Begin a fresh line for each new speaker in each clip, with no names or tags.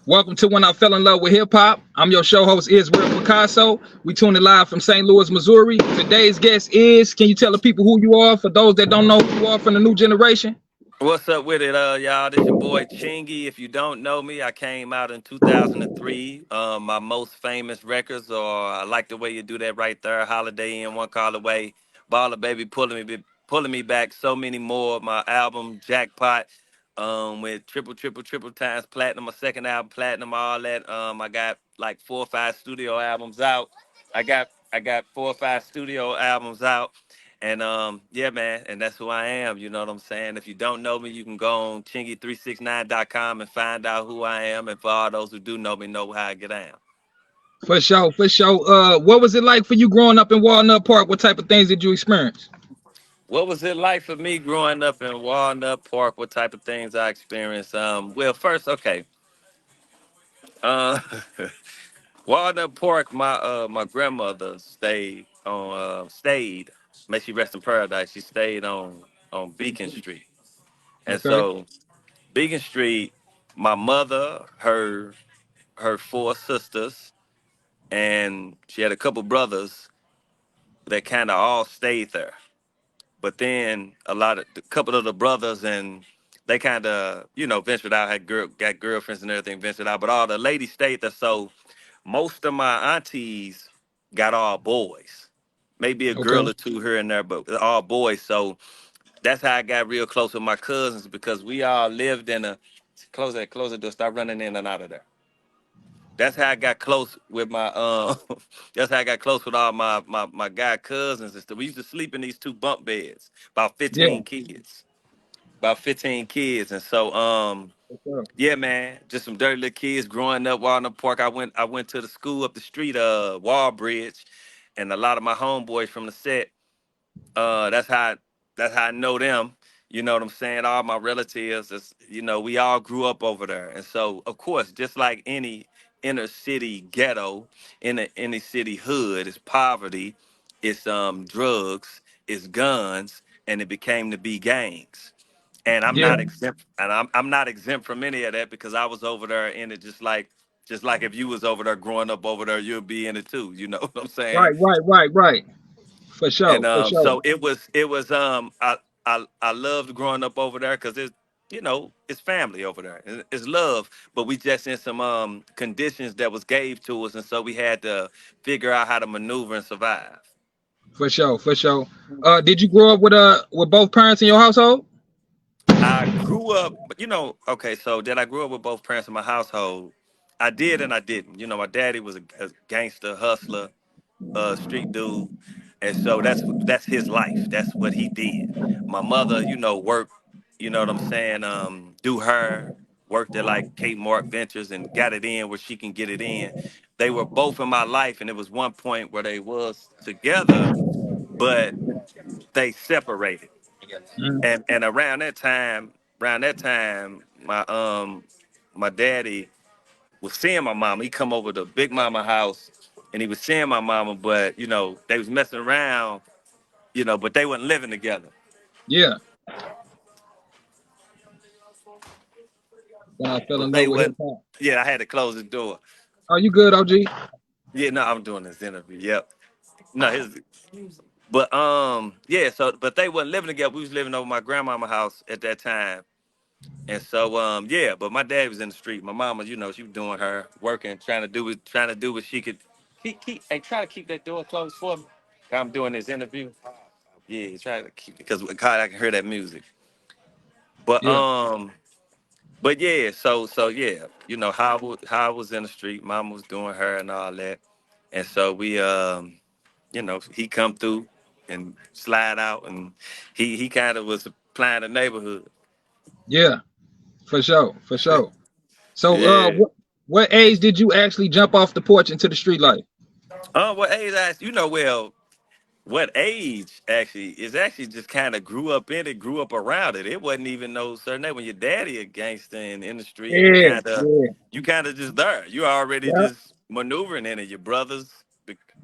Welcome to When I Fell in Love with Hip Hop. I'm your show host, Israel Picasso. We tuning live from St. Louis, Missouri. Today's guest is, can you tell the people who you are for those that don't know who you are from the new generation?
What's up with it, y'all? This your boy Chingy. If you don't know me, I came out in 2003. My most famous records are "I Like the Way You Do That Right There," "Holiday Inn," "One Call Away," "Baller Baby," pulling me back. So many more. My album "Jackpot," with triple times platinum. My second album platinum. All that. I got like 4 or 5 studio albums out. I got 4 or 5 studio albums out. And yeah, man, and that's who I am. You know what I'm saying? If you don't know me, you can go on chingy369.com and find out who I am. And for all those who do know how I get down.
For sure, for sure. What was it like for you growing up in Walnut Park? What type of things did you experience?
What was it like for me growing up in Walnut Park? What type of things I experienced? Well, first, okay. Uh, Walnut Park, my grandmother stayed. May she rest in paradise. She stayed on Beacon Street, and
Okay.
so Beacon Street, my mother, her 4 sisters, and she had a couple brothers that kind of all stayed there. But then a couple of the brothers and they kind of ventured out, got girlfriends and everything, ventured out. But all the ladies stayed there, so most of my aunties got all boys. Maybe a girl
Okay.
or two here and there, but all boys. So that's how I got real close with my cousins because we all lived in a close that door, stop running in and out of there. That's how I got close with my that's how I got close with all my guy cousins and stuff. We used to sleep in these 2 bunk beds, about
Yeah.
15 kids. About 15 kids. And so
For sure.
yeah, man, just some dirty little kids growing up Walnut Park. I went to the school up the street, Wallbridge, and a lot of my homeboys from the set, that's how I know them. You know what I'm saying? All my relatives, we all grew up over there. And so, of course, just like any inner city ghetto, in a inner city hood, it's poverty, it's drugs, it's guns, and it became to be gangs. And I'm
Yeah.
not exempt, and I'm not exempt from any of that because I was over there in it just like if you was over there growing up over there, you'll be in it too. You know what I'm saying?
Right, right, right, right. For
And
sure, for sure.
so it was I loved growing up over there because it's family over there. It's love, but we just in some conditions that was gave to us, and so we had to figure out how to maneuver and survive.
For sure, for sure. Did you grow up with both parents in your household?
I grew up, but okay. So did I grew up with both parents in my household? I did and I didn't. My daddy was a gangster hustler, street dude, and so that's his life. That's what he did. My mother, worked. You know what I'm saying? Do her worked at like Kate Mark Ventures and got it in where she can get it in. They were both in my life, and it was one point where they was together, but they separated.
Mm.
And around that time, my daddy was seeing my mama. He come over to Big Mama house and he was seeing my mama, but they was messing around, but they wasn't living together.
Yeah. When I fell
But
in love
they
with hip
wasn't.
hop.
Yeah, I had to close the door.
Are you good, OG?
Yeah, no, I'm doing this interview. Yep. No, but yeah, so but they wasn't living together. We was living over my grandmama house at that time. And so yeah, but my dad was in the street. My mama, she was doing her working, trying to do what she could. Try to keep that door closed for me. I'm doing this interview. Yeah, try to keep because God, I can hear that music. But
Yeah.
yeah, so yeah, how I was in the street. Mama was doing her and all that, and so we he come through and slide out, and he kind of was supplying the neighborhood.
Yeah. For sure, for sure. So,
Yeah.
what age did you actually jump off the porch into the street life?
What age? Well, what age actually is actually just kind of grew up in it, grew up around it. It wasn't even no certain name. When your daddy a gangster in the street, you
Yeah,
kind of
yeah,
you kind of just there. You already
yeah,
just maneuvering in it. Your brothers,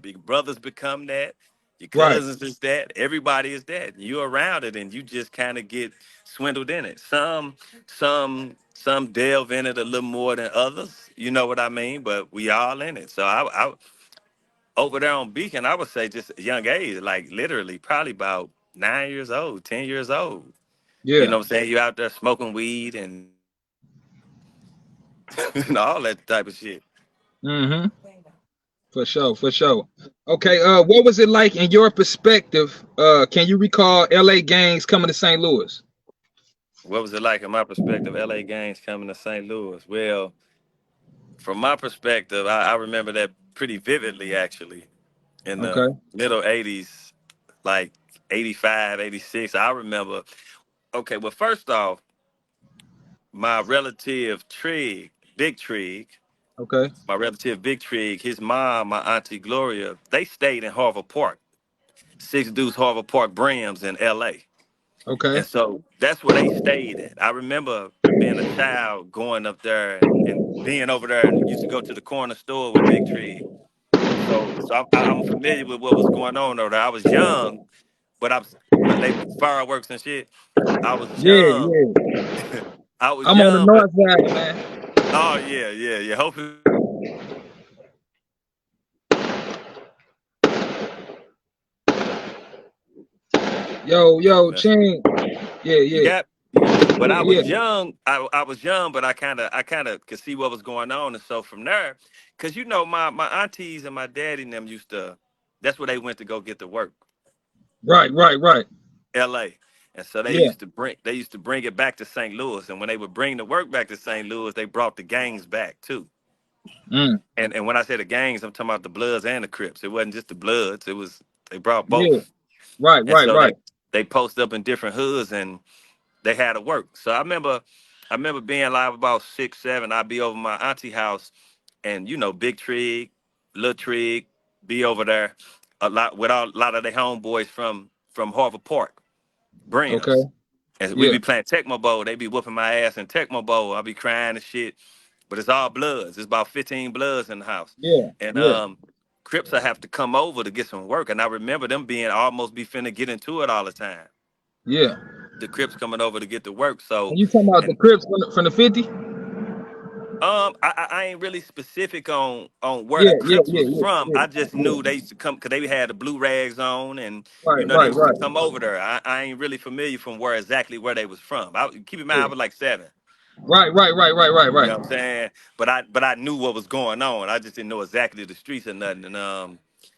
big brothers become that. Your
Right.
cousins is that. Everybody is that. You're around it, and you just kind of get swindled in it. Some delve in it a little more than others. You know what I mean? But we all in it. So I over there on Beacon, I would say just a young age, like literally probably about 9 years old, 10 years old. You
Yeah.
know what I'm saying? You out there smoking weed and, and all that type of shit.
Mm-hmm. For sure, for sure. Okay, what was it like in your perspective? Can you recall LA gangs coming to St. Louis?
What was it like in my perspective? LA gangs coming to St. Louis. Well, from my perspective, I remember that pretty vividly actually in the
Okay,
middle 80s, like 85, 86. I remember, okay, well, first off, my relative Trig, Big Trig,
okay,
my relative Big Trig, his mom, my auntie Gloria, they stayed in Harvard Park, Six Deuce Harvard Park Brims in LA.
okay,
And so that's where they stayed at. I remember being a child going up there and being over there and used to go to the corner store with Big Trig. So I'm familiar with what was going on over there. I was young, but I was they fireworks and shit. I was
yeah,
young.
yeah.
I was
I'm on the
young, but
north side, man.
oh yeah, yeah, yeah. Hopefully
Yo, yo,
messing with
Ching. Yeah,
you
yeah,
got but I
yeah.
was young. I was young, but I kinda could see what was going on. And so from there, cause my aunties and my daddy and them used to that's where they went to go get to work.
Right, right, right.
LA. And so
Yeah.
they used to bring it back to St. Louis. And when they would bring the work back to St. Louis, they brought the gangs back too.
Mm.
And when I say the gangs, I'm talking about the Bloods and the Crips. It wasn't just the Bloods. They brought
Yeah.
both.
Right,
And
right,
so
right.
they posted up in different hoods and they had to work. So I remember being live about 6, 7. I'd be over my auntie house and Big Trig, Lil Trig, be over there a lot with a lot of the homeboys from Harvard Park,
Okay.
Brims. And we
Yeah,
be playing Tecmo Bowl. They be whooping my ass in Tecmo Bowl. I be crying and shit. But it's all Bloods. It's about 15 Bloods in the house.
yeah,
And
yeah,
Crips I have to come over to get some work. And I remember them being almost be finna get into it all the time.
yeah.
The Crips coming over to get to work. So
And you talking about the
and
Crips from the 50?
I ain't really specific on where the
Yeah, yeah,
Crips
yeah,
was
yeah,
from.
yeah,
I just
yeah.
knew they used to come because they had the blue rags on, and
Right,
they
right,
used to
right.
come over there. I ain't really familiar from where they was from. Keep in mind, I
Yeah.
was like 7.
Right, right, right, right, right,
You
right.
know what I'm saying? But I knew what was going on. I just didn't know exactly the streets or nothing. And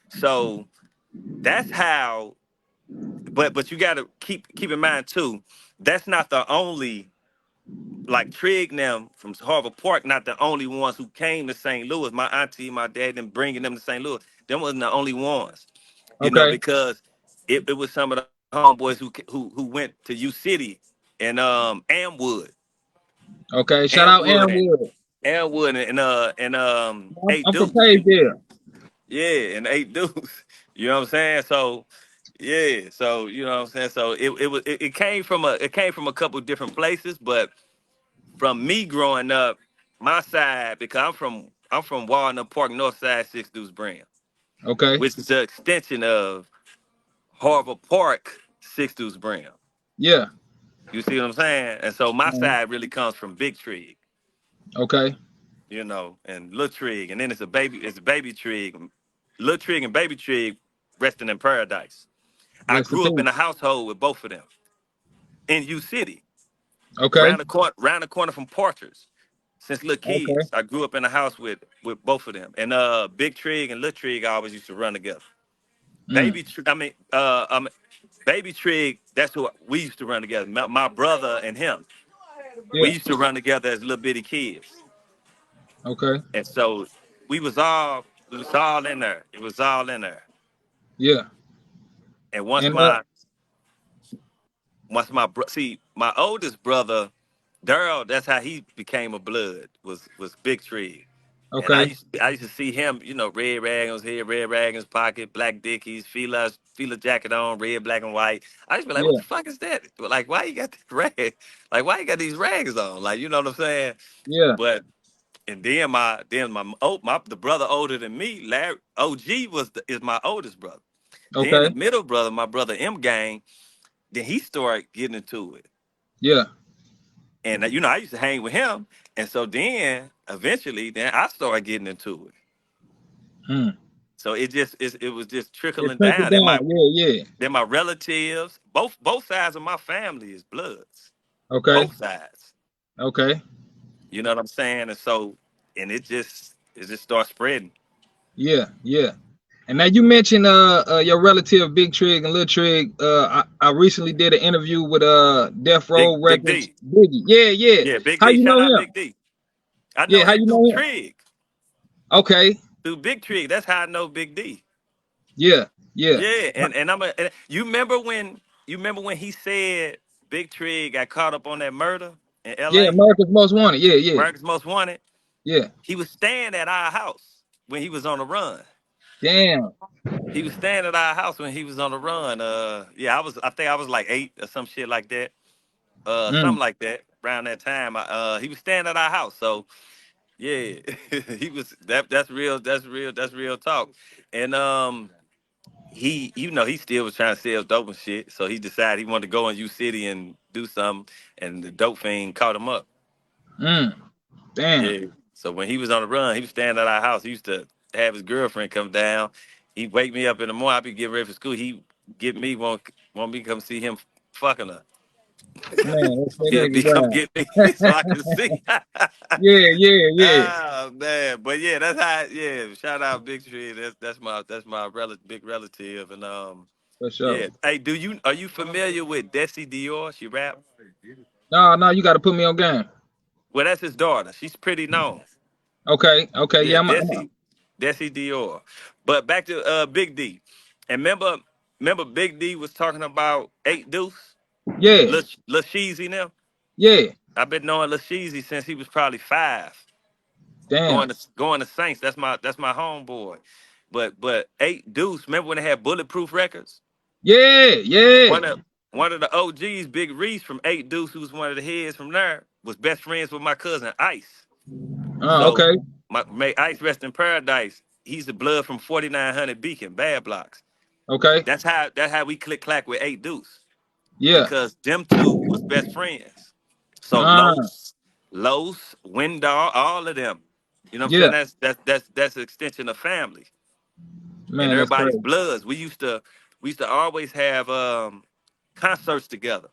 so that's how. But you got to keep in mind too. That's not the only like Trig and them from Harvard Park. Not the only ones who came to St. Louis. My auntie, my dad, and bringing them to St. Louis. Them wasn't the only ones.
Okay,
Because it was some of the homeboys who went to U City and Amwood,
okay. Shout out
Amwood and
Aaron.
Elwood and Eight
I'm from
Deuce.
Pagedale.
Yeah, and Eight Deuce. You know what I'm saying? So yeah, so you know what I'm saying. So it came from a couple different places, but from me growing up, my side because I'm from Walnut Park, North Side, Six Deuce Brand,
Okay.
which is the extension of Harvard Park, Six Deuce Brand.
Yeah.
You see what I'm saying? And so my
Mhm.
side really comes from Big Tree.
Okay.
And Lil Trig, and then it's a baby Trig. Lil Trig and baby Trig resting in paradise. I
Rest in
grew up in
peace.
a household with both of them in U City,
Okay.
round the corner from Porchers. Since little
Okay.
kids, I grew up in a house with both of them. And Big Trig and Lil Trig always used to run together.
Mm.
Baby Trig, that's who we used to run together. My brother and him, we
Yeah.
used to run together as little bitty kids.
Okay.
And so it was all in there. It was all in there.
Yeah.
And once
And
see my oldest brother, Daryl, that's how he became a blood, was Big Tree. And I
okay.
used to see him, red rag on his head, red rag in his pocket, black dickies, Fila jacket on, red, black, and white. I used to be like, what
Yeah.
the fuck is that? Like, why you got this rag? Like, why you got these rags on? Like, you know what I'm saying?
Yeah.
But and then my the brother older than me, Larry OG is my oldest brother. Then the
Okay.
middle brother, my brother M Gang, then he started getting into it.
Yeah.
And you know, I used to hang with him. And so then eventually then I started getting into it.
Hmm.
So it was just
It
trickling
trickled
down. And
down. Yeah, yeah.
then my relatives, both sides of my family is bloods.
Okay.
Both sides.
Okay.
You know what I'm saying? And so and it just starts spreading.
Yeah, yeah. And now you mentioned your relative Big Trig and Lil Trig. I recently did an interview with Death Row
Big
Records
D.
Biggie. Yeah, yeah.
Yeah, Big
How
D.
you
Shout
know
out
him?
Big D. I
Yeah,
know
how
him
you
through
know him?
Trig.
Okay.
Through Big Trig. That's how I know Big D.
Yeah, yeah.
Yeah, and you remember when he said Big Trig got caught up on that murder in
Yeah,
LA?
America's Most Wanted. Yeah, yeah.
America's Most Wanted.
Yeah.
He was staying at our house when he was on the run.
Damn.
He was staying at our house when he was on the run. Yeah, I think I was like 8 or some shit like that.
Mm.
Something like that around that time. He was staying at our house. So yeah, he was that's real talk. And he, he still was trying to sell dope and shit. So he decided he wanted to go in U City and do something, and the dope fiend caught him up.
Mm. Damn.
Yeah. So when he was on the run, he was staying at our house. He used to have his girlfriend come down. He'd wake me up in the morning. I'd be getting ready for school. He get me want me to come see him fucking her.
Man, that's that
He'll
nigga
be come
wild.
get me so I can see.
Yeah, yeah, yeah.
Ah man, but yeah, that's how. Yeah, shout out Big Tree. That's my big relative, and
For sure.
yeah. Hey, are you familiar with Desi Dior? She rap.
No, no, you gotta put me on game.
Well, that's his daughter. She's pretty known.
Okay, okay,
Yeah,
yeah,
Desi Dior. But back to Big D. And remember Big D was talking about 8 Deuce,
yeah,
Lil Sheezy now.
yeah.
I've been knowing Lil Sheezy since he was probably 5.
Damn.
Going to Saints. That's my homeboy. But 8 Deuce. Remember when they had Bulletproof Records?
Yeah, yeah.
One of the OGs, Big Reese from 8 Deuce, who was one of the heads from there, was best friends with my cousin Ice. So
Okay,
may Ice rest in paradise. He's the blood from 4900 Beacon, Bad Blocks.
okay.
That's how we click clack with 8 Deuce,
Yeah.
because them two was best friends. So
Uh,
Los, Windar, all of them. You know what I'm saying?
yeah.
That's an extension of family and
Man, that's
everybody's
crazy.
bloods. We used to always have concerts together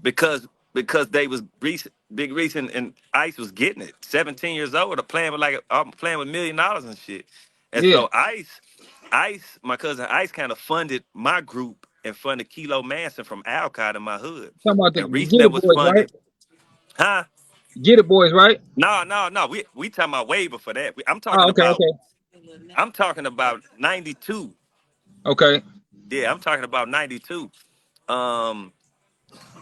because they was Big Reese and Ice was getting it. 17 years old, or playing with playing with $1 million and shit. And
Yeah.
so my cousin Ice kind of funded my group and funded Kilo Manson from Alcott in my hood.
Talking about
And
the
Reese
Get It
never was
Boys, right?
funded. Huh?
Get It Boys, right?
No, no, no. We talking about way before that. I'm talking
Oh, okay,
about
okay,
I'm talking about 92.
okay,
Yeah, I'm talking about 92. Um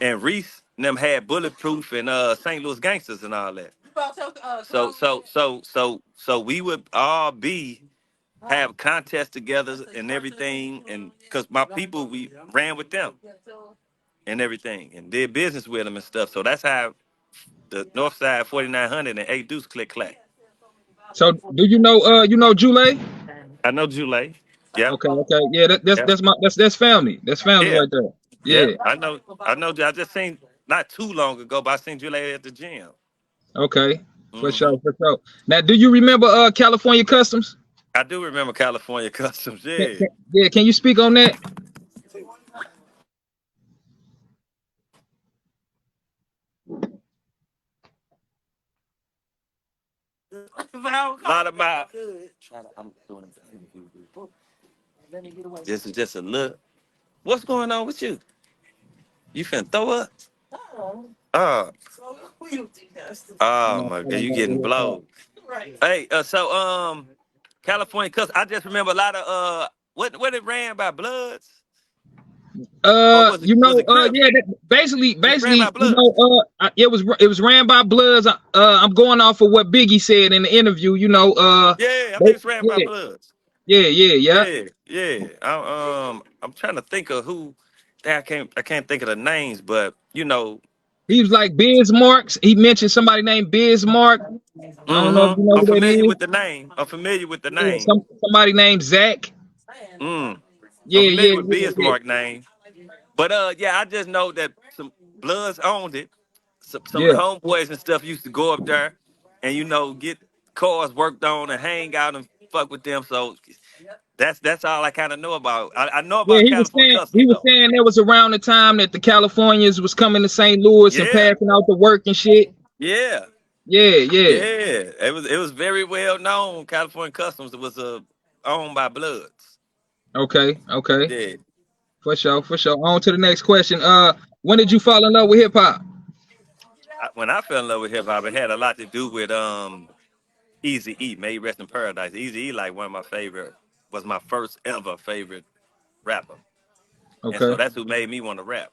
and Reese and them had Bulletproof and St. Louis Gangsters and all that. So we would all have contests together and everything, and because my people, we ran with them and everything and did business with them and stuff. So that's how the North Side 4900 and 8 Deuce click clack.
So do you know Jule?
I know Jule. Yep.
Okay, okay. Yeah,
Yep.
that's family. That's family
Yeah.
right there.
Yeah.
Yeah.
I know. I just seen not too long ago, but I seen Jule at the gym.
Okay. For
Hmm.
sure, for sure. Now, do you remember California Customs?
I do remember California Customs.
Can,
Yeah.
yeah, can you speak on that?
A lot of my. I'm doing it. Just a look. What's going on with you? You finna throw up? Oh, oh my God, you getting blowed. Hey, California Customs. I just remember a lot of what it ran by Bloods, or was it Crips?
Yeah,
It ran by Bloods.
it was ran by Bloods. I'm going off of what Biggie said in the interview.
Yeah, I think it's ran by Bloods.
Yeah, yeah, yeah.
Yeah, yeah. I'm trying to think of who. I can't think of the names, but
He was like Bismarck. He mentioned somebody named Bismarck. I don't know if you know
I'm
who that
familiar
is.
with the name. I'm familiar with the
Yeah,
name.
somebody named Zach.
Mm. I'm
Yeah,
familiar
yeah,
with
yeah, yeah.
Bismarck name. But yeah, I just know that some Bloods owned it. Some of
Yeah.
the homeboys and stuff used to go up there and get cars worked on and hang out and fuck with them. So that's all I kind of know about. I know
Yeah,
about California
he
Customs
was
though.
saying that was around the time that the Californians was coming to St. Louis and
Yeah,
passing out the work and shit.
yeah,
Yeah, yeah.
yeah. It was very well known. California Customs was owned by Bloods.
Okay, okay.
Yeah.
For sure, for sure. On to the next question. When did you fall in love with hip hop?
When I fell in love with hip hop, it had a lot to do with Easy E, May he rest in paradise. Easy E, like one of my favorite, was my first ever favorite rapper, and so
Okay,
that's who made me want to rap.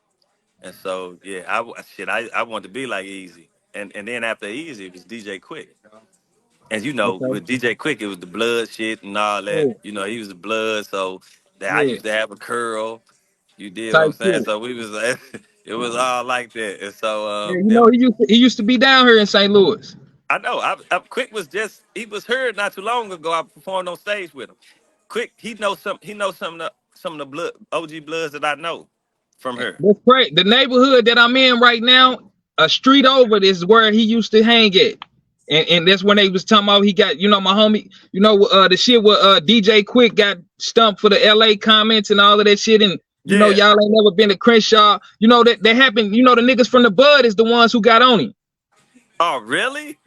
And so yeah, I wanted to be like Easy, and then after Easy, it was DJ Quick. And
okay.
with DJ Quick, it was the blood shit and all that.
Yeah,
He was the blood, so that I
yeah.
used to have a curl. You did what I'm
Type
saying?
shit.
So we was it was all like that. And so
Yeah, you know he used to be down here in St. Louis.
I know. Quick was he was heard not too long ago. I performed on stage with him. Quick, he knows some. He knows some of the blood OG Bloods that I know from her.
That's great. The neighborhood that I'm in right now, a street over, this is where he used to hang at. And that's when they was talking about he got, my homie, the shit where DJ Quick got stumped for the LA comments and all of that shit. And
Yeah.
y'all ain't never been to Crenshaw. That happened, the niggas from the Bud is the ones who got on him.
Oh, really?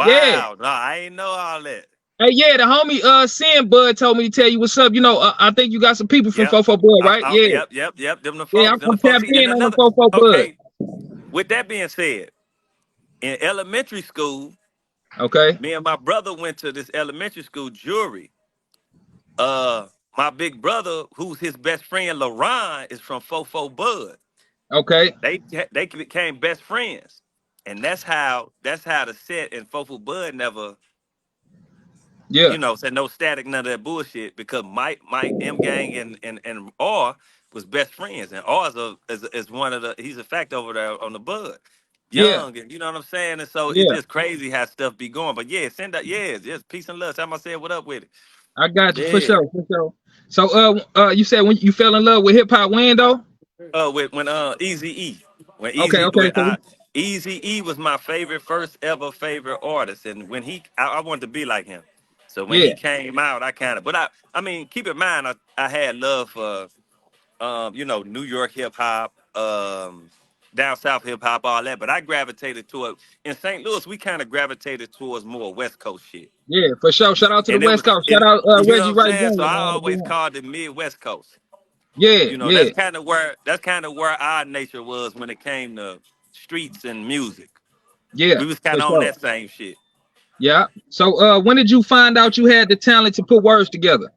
Yeah.
Wow. No, I ain't know all that.
Hey, yeah, the homie Sin Bud told me to tell you what's up. I think you got some people from
Yep.
Fofo Bud, right? Yeah.
Yep. Them the
Yeah,
folks. Them the
I'm
folks.
tapped
See, and
in on the
another.
Fofo Bud.
Okay. With that being said, in elementary school,
Okay.
me and my brother went to this elementary school jury. Uh, my big brother, who's his best friend, LaRon, is from Fofo Bud.
Okay.
They became best friends, and that's how the set and Fofo Bud never,
Yeah.
said no static, none of that bullshit, because Mike M Gang and R was best friends, and R is one of the he's a fact over there on the Bud.
Yeah.
Young, and you know what I'm saying, and so it's
Yeah.
just crazy how stuff be going. But yeah, send that, yeah, just peace and love. Tell him I said what up with it.
I got you for
Yeah.
sure, for sure. So, you said when you fell in love with hip hop, when though?
When Easy E, when
Okay,
Easy
okay,
when
so
Easy E was my first ever favorite artist, and when I wanted to be like him. So when
yeah,
he came out, I kind of, but I mean, keep in mind, I had love for New York hip hop, down south hip hop, all that, but I gravitated toward in St. Louis. We kind of gravitated towards more West Coast shit,
yeah, for sure. Shout out to the
and it
West
was
Coast. Shout
it.
out
You know what
Reggie
I'm
Wright
saying? So
Jr.
I
Man, to be
always
honest.
called it Midwest Coast.
Yeah, yeah,
That's kind of where our nature was when it came to streets and music.
yeah,
We was
for
kind of on
sure.
that same shit.
Yeah. So, when did you find out you had the talent to put words together?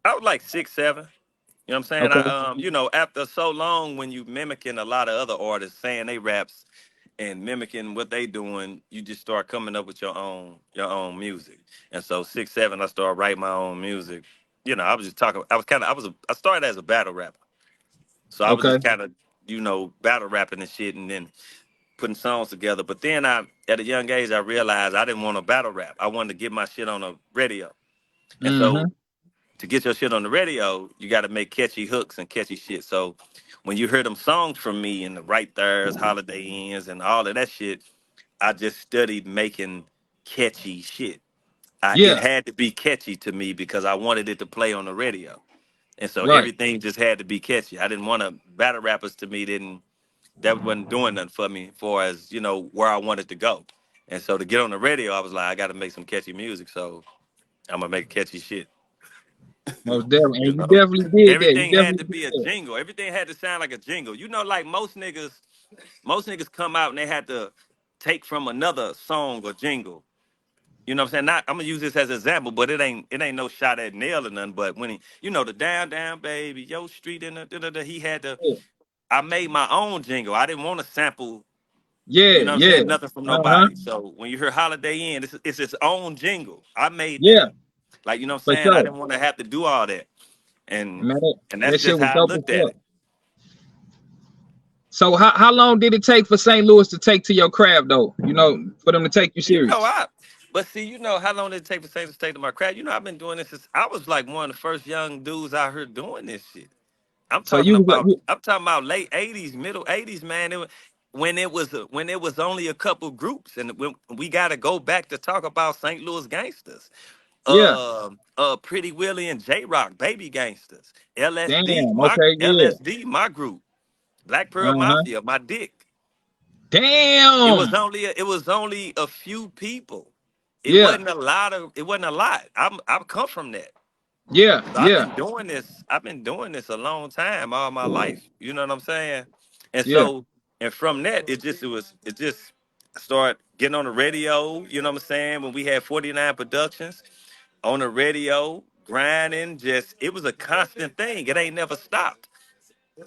I was like 6, 7. You know what I'm saying?
Okay.
After so long, when you mimicking a lot of other artists saying they raps and mimicking what they doing, you just start coming up with your own music. And so 6, 7, I started writing my own music. I was just talking. I started as a battle rapper, so I was
Okay.
just kind of battle rapping and shit, and then putting songs together. But then at a young age, I realized I didn't want to battle rap. I wanted to get my shit on the radio. And so
Mm-hmm.
to get your shit on the radio, you got to make catchy hooks and catchy shit. So when you hear them songs from me and the Right Thurrs, Holiday Ends, and all of that shit, I just studied making catchy shit. It
Yeah.
had to be catchy to me because I wanted it to play on the radio. And so
Right.
everything just had to be catchy. I didn't want to battle rappers to me didn't that wasn't doing nothing for me for as where I wanted to go. And so to get on the radio, I was like, I got to make some catchy music. So I'm gonna make catchy shit.
Most definitely,
You
and you
know,
definitely did that. You
everything had
definitely
to be a
did
jingle. Everything had to sound like a jingle. Like most niggas come out and they had to take from another song or jingle. You know what I'm saying? Not I'm gonna use this as an example, but it ain't no shot at Nail or nothing. But when the down down baby, yo street and he had to.
that.
I made my own jingle. I didn't want to sample.
Yeah,
You know what I'm
yeah.
saying? Nothing from
Uh-huh.
nobody. So when you hear Holiday Inn, it's its own jingle. I made that.
Yeah,
Like you know what
for
I'm saying? I
sure.
didn't want to have to do all that. And
Man,
and
that
that's
shit
just
was
how I
dope as
looked at
fuck.
it.
So how long did it take for St. Louis to take to your craft though? For them to take you
You know,
serious?
But see, you know how long did it take for Saints to take to my craft? You know, I've been doing this since I was like one of the first young dudes out here doing this shit.
So you was like,
I'm talking about late '80s, middle '80s, man. When it was only a couple groups, and when we got to go back to talk about St. Louis gangsters,
yeah.
Pretty Willie and J Rock, Baby Gangsters,
Damn. Okay. Yeah.
LSD, my group, Black Pearl
Uh-huh.
Mafia, my dick.
Damn.
It was only a few people.
Yeah.
It wasn't a lot. I've come from that.
Yeah.
So
Yeah.
I've been doing this a long time, all my life. You know what I'm saying? And
Yeah.
so, and from that, it just started getting on the radio. You know what I'm saying? When we had 49 Productions on the radio, grinding, it was a constant thing. It ain't never stopped.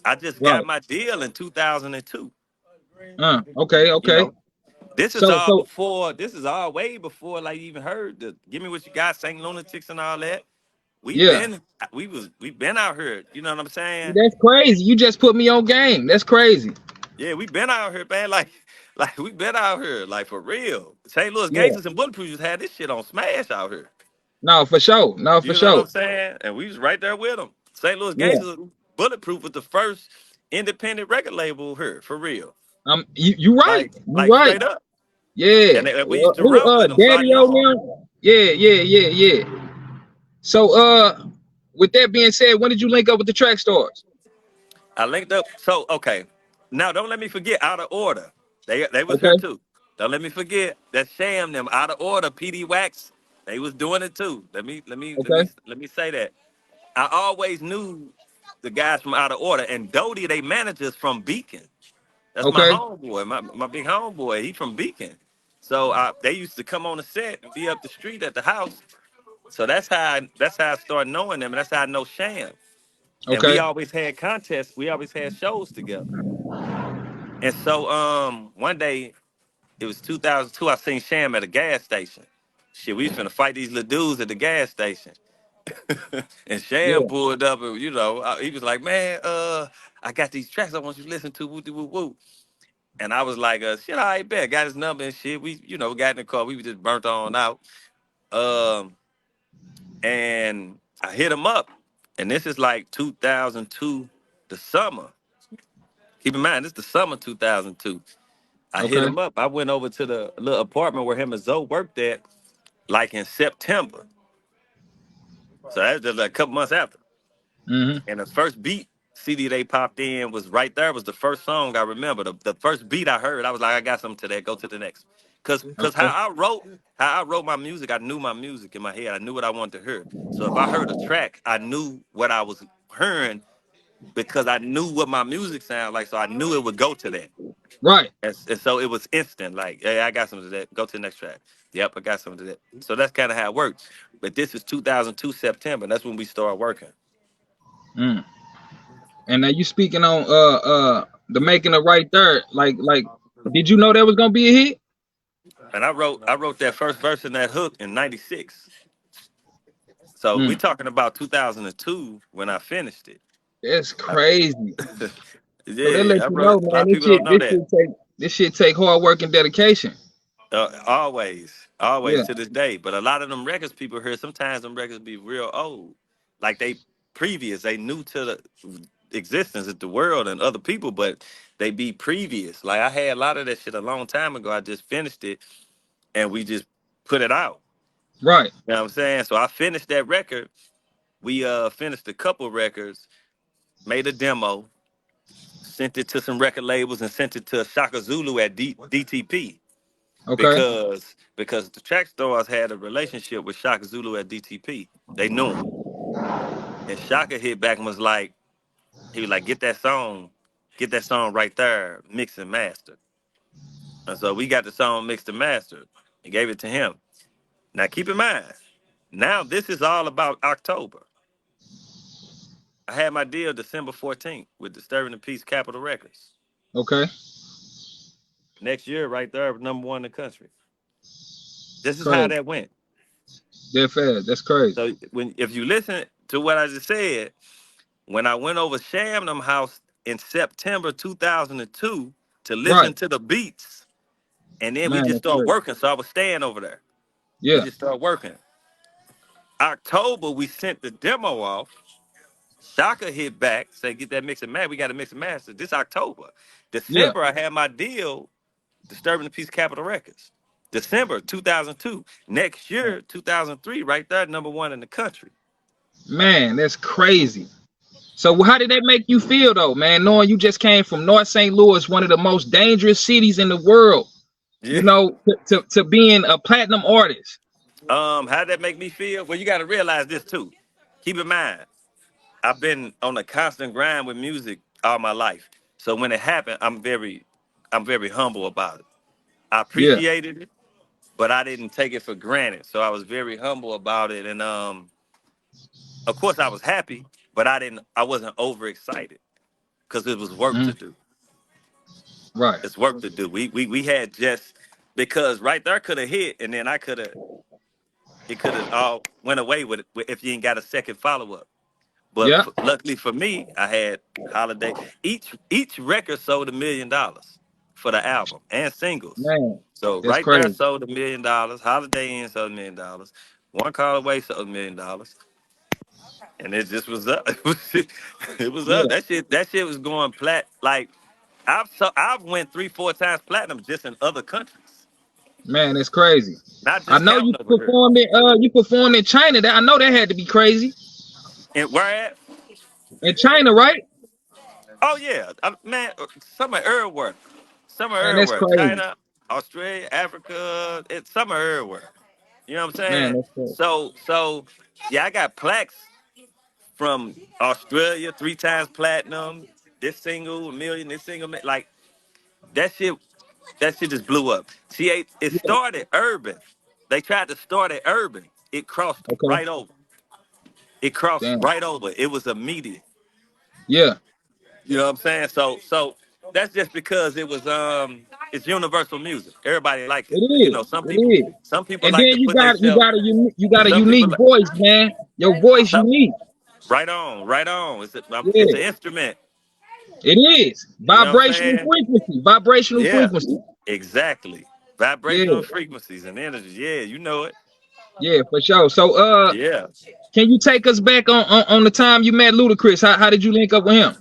I just got
Right.
my deal in 2002.
Okay.
You
Okay.
know, this is
So
all
so
before. This is all way before like you even heard the "Give Me What You Got," Saint Lunatics and all that. We
yeah.
been we been out here. You know what I'm saying?
That's crazy. You just put me on game. That's crazy.
Yeah, we been out here, man. Like we been out here, like for real. St. Louis
Yeah.
Gangsters and Bulletproof just had this shit on smash out here.
No, for sure. No, for
You know what
sure.
I'm saying? And we was right there with them. St. Louis
Yeah.
Gangsters Bulletproof was the first independent record label here, for real.
You right. You
Like
right.
straight up.
Yeah.
And we used to
Who
run with them, so I
Daddy
know
O
them.
now? Yeah, yeah, yeah, yeah. So with that being said, when did you link up with the track stars?
I linked up. So okay, now don't let me forget. Out of order, they was here
Okay.
too. Don't let me forget that Sham them out of order. PD Wax, they was doing it too.
Okay.
Let me say that. I always knew the guys from out of order, and Dodie, they managers from Beacon. That's my
Okay.
homeboy, my big homeboy. He from Beacon. So they used to come on the set and be up the street at the house. So that's how I started knowing them, and that's how I know Sham. And we
Okay.
always had contests. We always had shows together. And so one day it was 2002. I seen Sham at a gas station. Shit, we was finna fight these little dudes at the gas station. And Sham
Yeah.
pulled up, and he was like, "Man, I got these tracks I want you to listen to." Woo woo woo. And I was like, "Shit, I bet." Got his number and shit. We, got in the car. We was just burnt on out. Um, and I hit him up, and this is like 2002, the summer. Keep in mind, this is the summer 2002. I hit
Okay.
him up. I went over to the little apartment where him and Zoe worked at, like in September. So that was just like a couple months after.
Mm-hmm.
And the first beat CD they popped in was Right There. Was the first song I remember. The first beat I heard, I was like, I got something to that. Go to the next. Cause
Okay.
how I wrote my music, I knew my music in my head. I knew what I wanted to hear. So if I heard a track, I knew what I was hearing because I knew what my music sounded like. So I knew it would go to that.
Right.
And so it was instant. Like, hey, I got something to that. Go to the next track. Yep, I got something to that. So that's kind of how it worked. But this is 2002 September. That's when we started working.
Mm. And now you speaking on the making of Right Thurr. Like did you know that was gonna be a hit?
And I wrote that first verse in that hook in '96. So we
Mm.
talking about 2002 when I finished it.
That's
I,
crazy. So that
yeah,
lets
I
you
wrote
know,
it. A lot
man,
of people don't know that.
this shit take hard work and dedication.
Always
Yeah.
to this day. But a lot of them records people hear, sometimes them records be real old. Like they new to the existence of the world and other people, but they be previous. Like I had a lot of that shit a long time ago. I just finished it and we just put it out.
Right.
You know what I'm saying? So I finished that record. We finished a couple records, made a demo, sent it to some record labels, and sent it to Shaka Zulu at DTP
Okay.
because the track stars had a relationship with Shaka Zulu at DTP. They knew him, and Shaka hit back and was like, he was like, get that song right there, mix and master. And so we got the song mixed and mastered and gave it to him. Now keep in mind, now this is all about October. I had my deal December 14th with Disturbing the Peace Capitol Records.
Okay.
Next year, right there, number one in the country. This is how
Crazy.
that went.
That fast. That's crazy.
So if you listen to what I just said, when I went over Shamnam House in September 2002 to
Right.
listen to the beats, and then we
Man,
just
that's
started
crazy.
working, so I was staying over there. We
Yeah.
just started working. October, we sent the demo off. Shaka hit back, say, get that mix and match. We got to mix and master. This October.
Yeah.
December, I had my deal, Disturbing the Peace Capitol Records. December 2002. Next year, 2003, right there, #1 in the country.
Man, that's crazy. So how did that make you feel though, man? Knowing you just came from North St. Louis, one of the most dangerous cities in the world,
Yeah.
to being a platinum artist.
How did that make me feel? Well, you got to realize this too. Keep in mind, I've been on a constant grind with music all my life. So when it happened, I'm very humble about it. I
Yeah.
appreciated it, but I didn't take it for granted. So I was very humble about it, and of course I was happy, but I wasn't overexcited because it was work to
Mhm.
do.
Right.
It's work to do. We had just because right there could have hit, and then it could have all went away with it if you ain't got a second follow up. But
Yeah.
luckily for me, I had holiday. Each record sold $1 million for the album and singles.
Man,
So
that's
right there
crazy.
sold $1 million. Holiday Inn sold $1 million. One Call Away sold $1 million. And it just was up. It was up.
Yeah.
That shit was going plat. Like I've went 3-4 times platinum just in other countries,
Man, that's crazy.
not
I
just
know
counting over here.
you performed in China. That I know that had to be crazy.
And where at?
In China, right?
Oh yeah, man. Some of everywhere. Some of
Man, that's
everywhere.
crazy.
China, Australia, Africa. It's some of everywhere. You know what I'm
Man,
saying?
that's crazy.
So yeah, I got plaques from Australia 3 times platinum. This single a million. This single like that shit. That shit just blew up. See, it
Yeah.
started urban. They tried to start it urban. It crossed
Okay.
right over. It crossed
Damn.
right over. It was immediate.
Yeah.
You know what I'm saying? So that's just because it was it's universal music. Everybody like
It
it. You
is.
know,
It is.
some people
And
like to
then
put themselves.
you got a
Some people
unique
like
voice, man. Your voice
some,
unique.
right on, right on. It's
Yeah.
an instrument.
It is.
You know what I'm
Vibrational
saying?
frequency. Vibrational
Yeah,
frequency.
exactly.
Yeah.
Vibrational frequencies and energies. Yeah, you know it.
Yeah, for sure. So
Yeah.
can you take us back on the time you met Ludacris? How did you link up with him?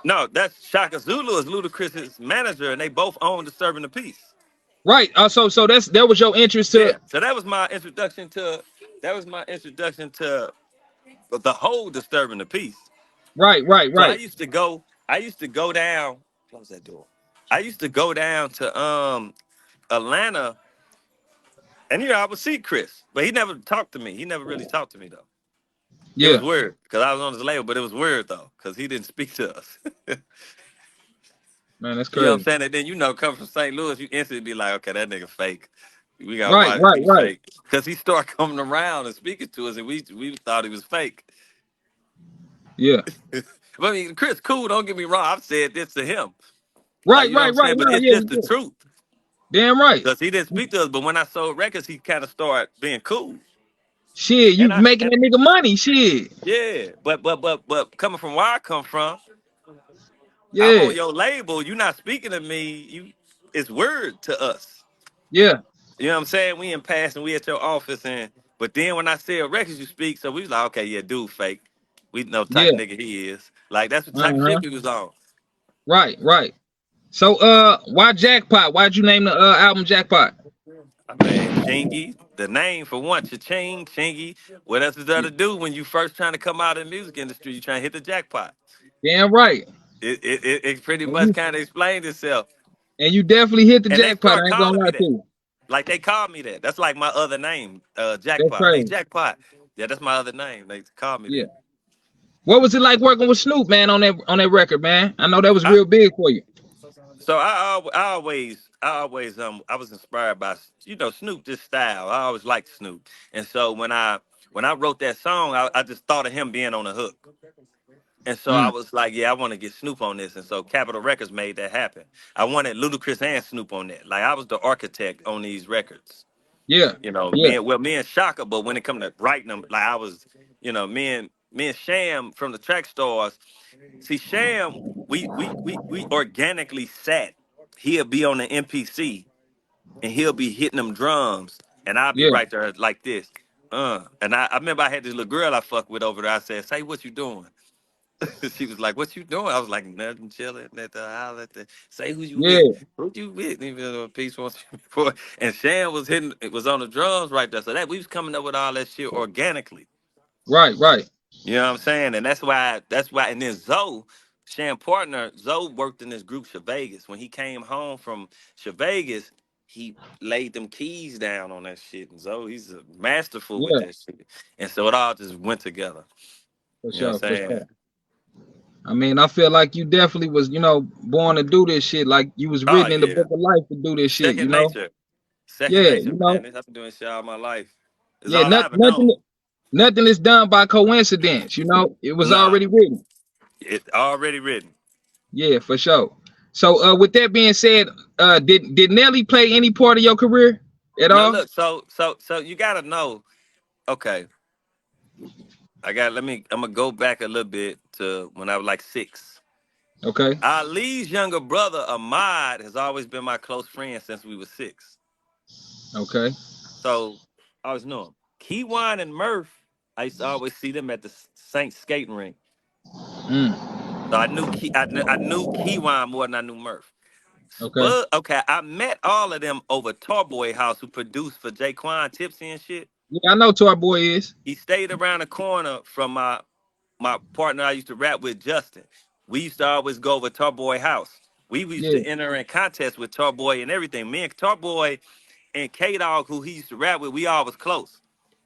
No, that's Shaka Zulu is Ludacris's manager, and they both own Disturbing the Peace.
Right. So that was your interest to.
Yeah. So that was my introduction to the whole Disturbing the Peace.
Right, right,
So I
right.
used to go. I used to go down. Close that door. I used to go down to Atlanta, and I would see Chris, but he never talked to me. He never really talked to me though. It was
Yeah.
weird because I was on his label, but it was weird though because he didn't speak to us.
Man, that's
You know what I'm
crazy.
saying? And then come from St. Louis, you instantly be like, okay, that nigga fake. We gotta
Right,
watch.
right,
He
right.
fake because he started coming around and speaking to us, and we thought he was fake.
Yeah.
But I mean, Chris, cool. Don't get me wrong. I've said this to him, like
Right,
you know what
right,
I'm
right.
saying. But
No,
it's
yeah,
just the
yeah.
truth
Damn right.
because he didn't speak to us. But when I sold records, he kind of started being cool,
Shit, you
and
making that nigga money. Shit.
yeah. But coming from where I come from, I'm
Yeah.
on your label. You not speaking to me. It's weird to us.
Yeah.
You know what I'm saying? We in passing, we at your office, and but then when I sell records, you speak. So we was like, okay, yeah, dude, fake. We know the type
Yeah.
of nigga he is. Like that's the type of
Uh-huh.
shit we was on.
Right, right. So why Jackpot? Why'd you name the album Jackpot?
I mean, Chingy, the name for one, cha-ching, Chingy. What else is there
Yeah.
to do when you first trying to come out in the music industry? You trying to hit the jackpot.
Damn right.
It pretty
And
much
you,
kind of explained itself.
and you definitely hit the
And they
jackpot.
start
I ain't gonna
calling me
lie to
that.
you.
Like they called me that. That's like my other name,
That's
Jackpot. Hey,
crazy.
Jackpot. Yeah, that's my other name. They called me
Yeah.
that.
What was it like working with Snoop, man, on that record, man? I know that was
I,
real big for you.
So I was inspired by Snoop this style. I always liked Snoop, and so when I wrote that song, I just thought of him being on the hook, and so I
Mm.
was like, yeah, I want to get Snoop on this, and so Capitol Records made that happen. I wanted Ludacris and Snoop on that. Like I was the architect on these records.
Yeah. Yeah.
Me and Shaka, but when it come to writing them, like I was, me and Sham from the track stars. See, Sham, we organically sat. He'll be on the MPC and he'll be hitting them drums. and I'll be
Yeah.
right there like this. And I remember I had this little girl I fucked with over there. I said, "Say what you doing." She was like, "What you doing?" I was like, "Nothing, chilling at the house at the." Say who you with?
Yeah.
Who you with? Even peace once before. And Shan was hitting. It was on the drums right there. So that we was coming up with all that shit organically.
Right. Right.
You know what I'm saying? And that's why. That's why. And then Zoe, Shan partner, Zoe worked in this group Vegas. When he came home from Vegas, he laid them keys down on that shit. And Zoe, he's a masterful with
Yeah.
that shit. And so it all just went together.
For
You know what
sure.
I'm
For
saying?
sure. I mean, I feel like you definitely was, born to do this shit. Like you was
Oh
written in the
yeah.
book of life to do this shit.
Second nature. Second
Yeah.
nature, man. I've been doing shit all my life. It's
Yeah.
all I
Not,
ever
nothing.
known.
Nothing is done by coincidence. It was
Nah,
already written.
it already written.
Yeah, for sure. So, with that being said, did Nelly play any part of your career at
Now
all?
look, so you gotta know. Okay, I'm gonna go back a little bit to when I was like 6.
Okay.
Ali's younger brother Ahmad has always been my close friend since we were 6.
Okay.
So I always knew him. Keywan and Murph, I used to always see them at the Saints skating rink.
Mm.
So I knew Keywan more than I knew Murph.
Okay.
Spud, okay, I met all of them over Tarboy House, who produced for Jaquan Tipsy and shit.
Yeah, I know Toy Boy is.
He stayed around the corner from my partner I used to rap with, Justin. We used to always go over Tarboy House. We used to
Yeah.
enter in contests with Tarboy and everything. Me and Tarboy and K Dog, who he used to rap with, we all was close.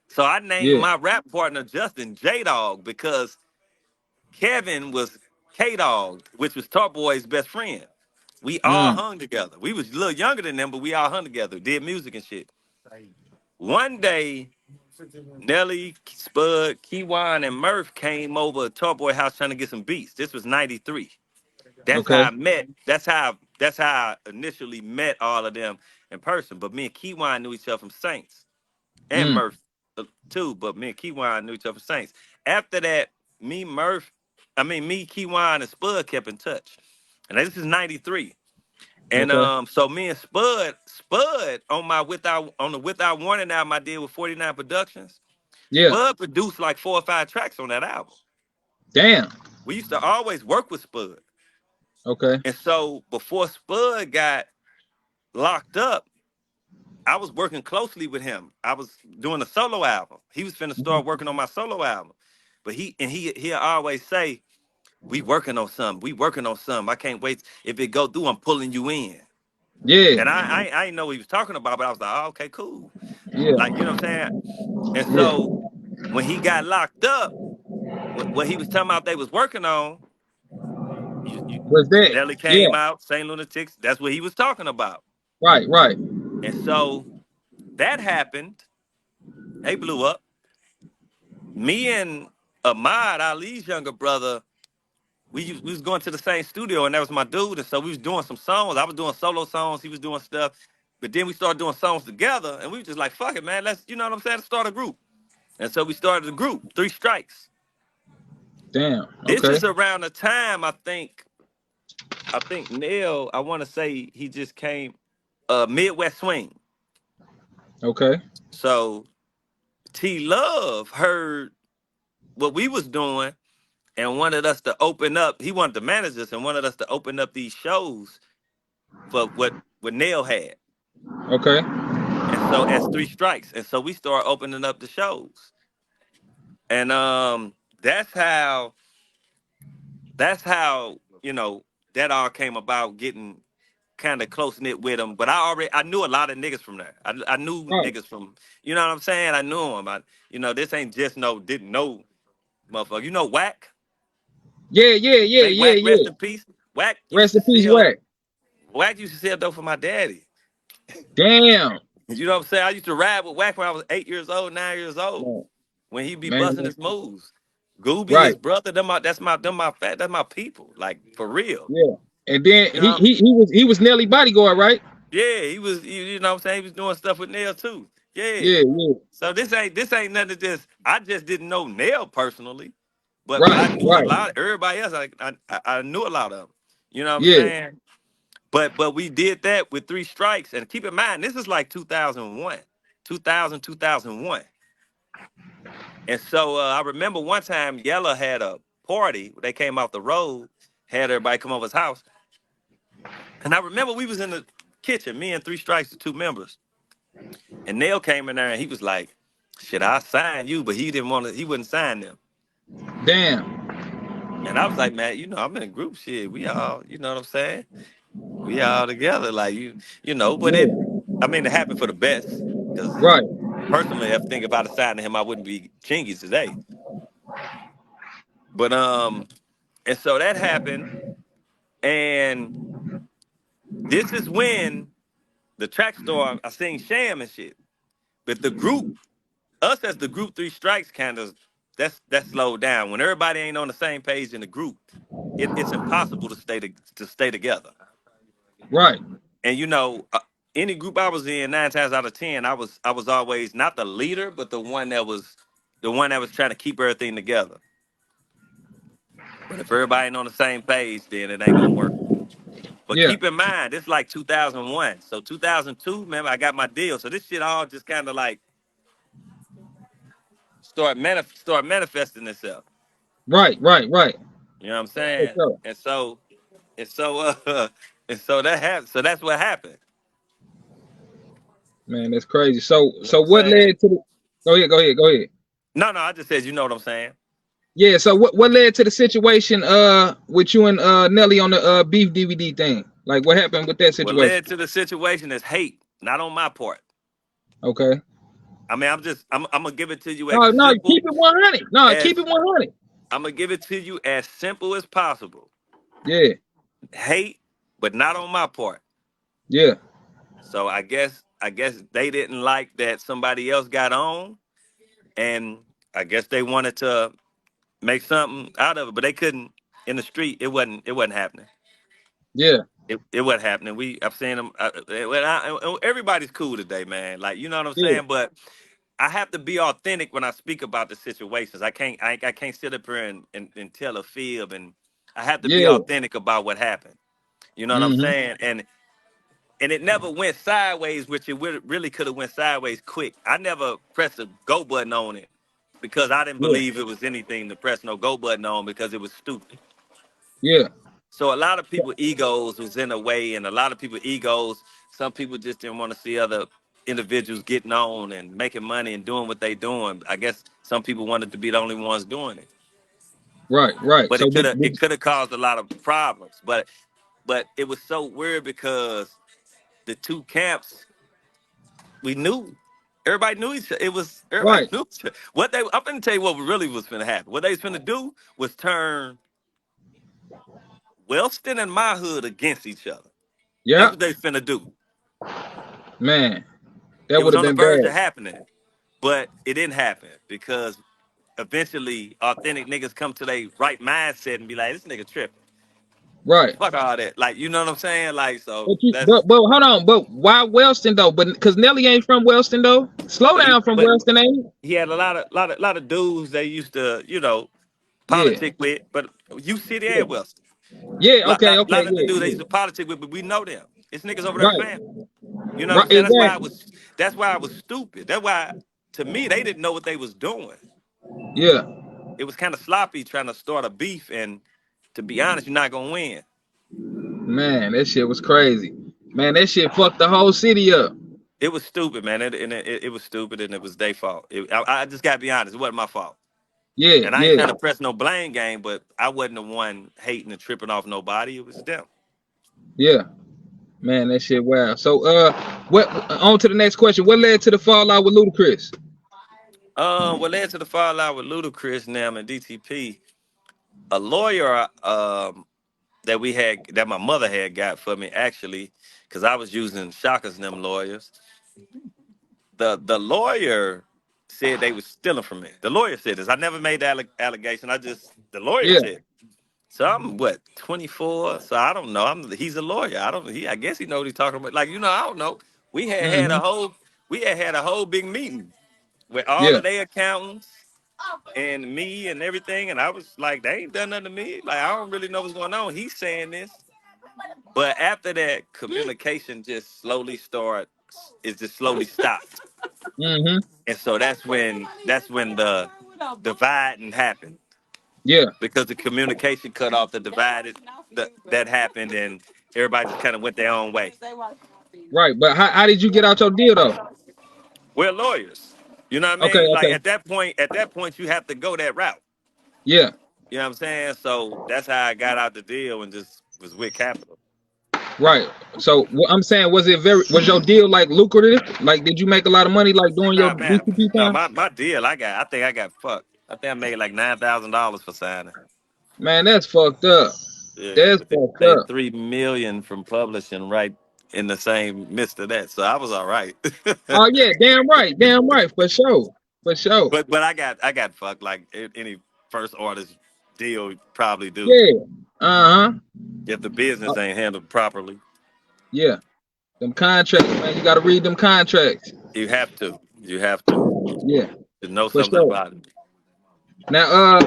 So I named
Yeah.
my rap partner Justin J Dog because Kevin was K Dog, which was Tarboy's best friend. We all
Mm.
hung together. We was a little younger than them, but we all hung together, did music and shit. One day, Nelly, Spud, Keywan, and Murph came over to Tarboy House trying to get some beats. This was '93. That's how I
Okay.
met. That's how I initially met all of them in person. But me and Keywan knew each other from Saints and
Mm.
Murph too. But me and Keywan knew each other from Saints. After that, me, Keywan, and Spud kept in touch. And this is '93. And
Okay.
so me and Spud on the Without Warning album I did with 49 Productions,
Yeah.
Spud produced like 4 or 5 tracks on that album.
Damn.
We used to always work with Spud.
Okay.
And so before Spud got locked up, I was working closely with him. I was doing a solo album. He was finna
Mhm.
start working on my solo album. But he'll always say, "We working on something. We working on something. I can't wait. If it go through, I'm pulling you in."
Yeah.
And I didn't know what he was talking about, but I was like, "Oh, okay, cool."
Yeah.
Like, you know what I'm saying? And
Yeah.
so when he got locked up, what he was talking about they was working on, you
Was that?
Nelly
Yeah.
came out, St. Lunatics, that's what he was talking about.
Right. Right.
And so that happened. They blew up. Me and Ahmad, Ali's younger brother, we was going to the same studio, and that was my dude. And so we was doing some songs. I was doing solo songs. He was doing stuff. But then we started doing songs together, and we was just like, fuck it, man. Let's, you know what I'm saying? Let's start a group. And so we started a group, Three Strikes.
Damn.
This
Okay.
is around the time I think Neil, I want to say he just came Midwest Swing.
Okay.
So T Love heard what we was doing and wanted us to open up. He wanted to manage us and wanted us to open up these shows for what Neil had.
Okay.
And so as Three Strikes. And so we started opening up the shows. And that's how that's how, that all came about, getting kind of close knit with him. But I knew a lot of niggas from there. I knew
Right.
niggas from, you know what I'm saying? I knew them. This ain't just didn't know motherfucker. You know Whack?
Yeah. Yeah. Yeah.
May
Yeah.
Whack rest
Yeah.
in peace. Whack used
Rest
to
in peace,
sell
Wack.
Whack used to sell dope for my daddy.
Damn.
You know what I'm saying? I used to ride with Whack when I was 8 years old, 9 years old,
Man.
when he be
Man.
busting his moves. Gooby,
Right.
his brother, that's my people. Like, for real.
Yeah. And then
You
he
know?
he he was Nelly bodyguard, right?
Yeah, he was, you know what I'm saying? He was doing stuff with Nail too. Yeah.
Yeah. Yeah.
So this ain't nothing. I just didn't know Nail personally, but I
Right.
knew a
Right.
lot. Everybody else, I knew a lot of them. You know what I'm
Yeah.
saying? But we did that with Three Strikes, and keep in mind, this is like 2001. 2000, 2001. And so I remember one time Yella had a party. They came off the road, had everybody come over his house. And I remember we was in the kitchen, me and Three Strikes, the two members. And Nail came in there and he was like, shit, I signed you, but he didn't want to, he wouldn't sign them.
Damn.
And I was like, man, I'm in a group shit. We all, you know what I'm saying? We all together. Like but
Yeah.
it happened for the best. Because
Right.
personally, I think if I'd have signed to him, I wouldn't be Chingy today. But and so that happened. And this is when the track store, I seen Sham and shit. But the group, us as the group Three Strikes kind of, that's slowed down. When everybody ain't on the same page in the group, it's impossible to stay together.
Right.
And any group I was in, 9 times out of 10, I was always not the leader, but the one that was trying to keep everything together. But if everybody ain't on the same page, then it ain't gonna work. But
Yeah.
keep in mind, this is like 2001. So 2002, remember, I got my deal. So this shit all just kind of like start manifesting itself.
Right. Right. Right.
You know what I'm
For
saying?
sure.
And so and so that happened. So that's what happened.
Man, that's crazy. So
You know what
so
I'm
what
saying?
led to the go ahead, go ahead, go ahead.
No, I just said you know what I'm saying.
Yeah, so what led to the situation with you and Nelly on the beef DVD thing? Like what happened with that
What
situation?
led to the situation is hate, not on my part.
Okay.
I'm gonna give it to you as
No, no,
simple
keep it 100. No, keep
as
it 100.
I'm gonna give it to you as simple as possible.
Yeah.
Hate, but not on my part.
Yeah.
So I guess they didn't like that somebody else got on, and I guess they wanted to make something out of it, but they couldn't in the street. It wasn't happening.
Yeah.
It wasn't happening. I've seen them. Everybody's cool today, man. Like you know what I'm
Yeah.
saying. But I have to be authentic when I speak about the situations. I can't sit up here and tell a fib, and I have to be
Yeah.
authentic about what happened. You know what I'm
Mm-hmm.
saying? And it never went sideways, which it really could have went sideways quick. I never pressed a go button on it because I didn't
Yeah.
believe it was anything to press no go button on because it was stupid.
Yeah.
So a lot of people egos was in a way, and a lot of people egos. Some people just didn't want to see other individuals getting on and making money and doing what they doing. I guess some people wanted to be the only ones doing it,
Right. Right.
but
So
it could
did,
have it could have caused a lot of problems. But it was so weird because the two camps we knew. Everybody knew each other. Everybody
right.
knew each other. I'm gonna tell you what really was gonna happen. What they was gonna do was turn Wellston and my hood against each other. That's
Yeah.
what they was finna do.
Man, that
It
would
was
have
on the
been
verge
bad.
of happening, but it didn't happen because eventually authentic niggas come to their right mindset and be like, this nigga tripping.
Right.
Fuck all that. Like, you know what I'm saying? Like, so
But you
that's
but hold on, but why Wellston though? But because Nelly ain't from Wellston though. Slow
but he
down from
but
Wellston, ain't he?
he had a lot of dudes they used to,
Yeah.
politic with, but you City
Yeah.
and Wellston.
Yeah, okay, okay,
Lot of the
yeah,
dudes they used
yeah.
to politic with, but we know them. It's niggas over there
Right.
family. You know what I'm
Right,
saying?
exactly.
That's why I was stupid. That's why to me they didn't know what they was doing.
Yeah.
It was kind of sloppy trying to start a beef, and to be honest, you're not gonna win.
Man, that shit was crazy. Man, that shit fucked the whole city up.
It was stupid, man. It was stupid, and it was their fault. I just gotta be honest. It wasn't my fault.
Yeah,
And I ain't
yeah,
trying to press no blame game, but I wasn't the one hating and tripping off nobody. It was them.
yeah. Man, that shit wow. So what on to the next question. What led to the fallout with Ludacris?
What led to the fallout with Ludacris now and DTP? A lawyer that my mother had got for me actually, because I was using Shaka's and them lawyers. The lawyer said they was stealing from me. The lawyer said this. I never made the allegation. The lawyer
Yeah,
said. So I'm what 24. So I don't know. He's a lawyer. I don't. I guess he know what he's talking about. Like I don't know. We had
mm-hmm.
a whole big meeting with all
Yeah,
of their accountants and me and everything. And I was like, they ain't done nothing to me. Like I don't really know what's going on. He's saying this, but after that, communication just slowly stopped.
Mm-hmm.
And so that's when the dividing happened
Yeah.
because the communication cut off, the divided that happened, and everybody just kind of went their own way.
Right. But how did you get out your deal though?
We're lawyers. You know what I
Okay.
mean? Like
Okay.
at that point, you have to go that route.
Yeah.
You know what I'm saying? So that's how I got out the deal and just was with Capital.
Right. So what I'm saying, was your deal like lucrative? Like, did you make a lot of money like doing your
Nah, man.
DCP
No,
time?
my deal, I think I got fucked. I think I made like $9,000 for signing.
Man, that's fucked up.
Yeah,
That's
but they
fucked
paid
up.
3 million from publishing right in the same midst of that. So I was all right.
Oh yeah, damn right, for sure, for sure.
But I got fucked like any first artist deal probably do
Yeah. Uh-huh.
if the business ain't handled properly.
Yeah. Them contracts, man. You gotta read them contracts.
You have to. You have to
Yeah,
know
for
something
sure.
about it.
Now,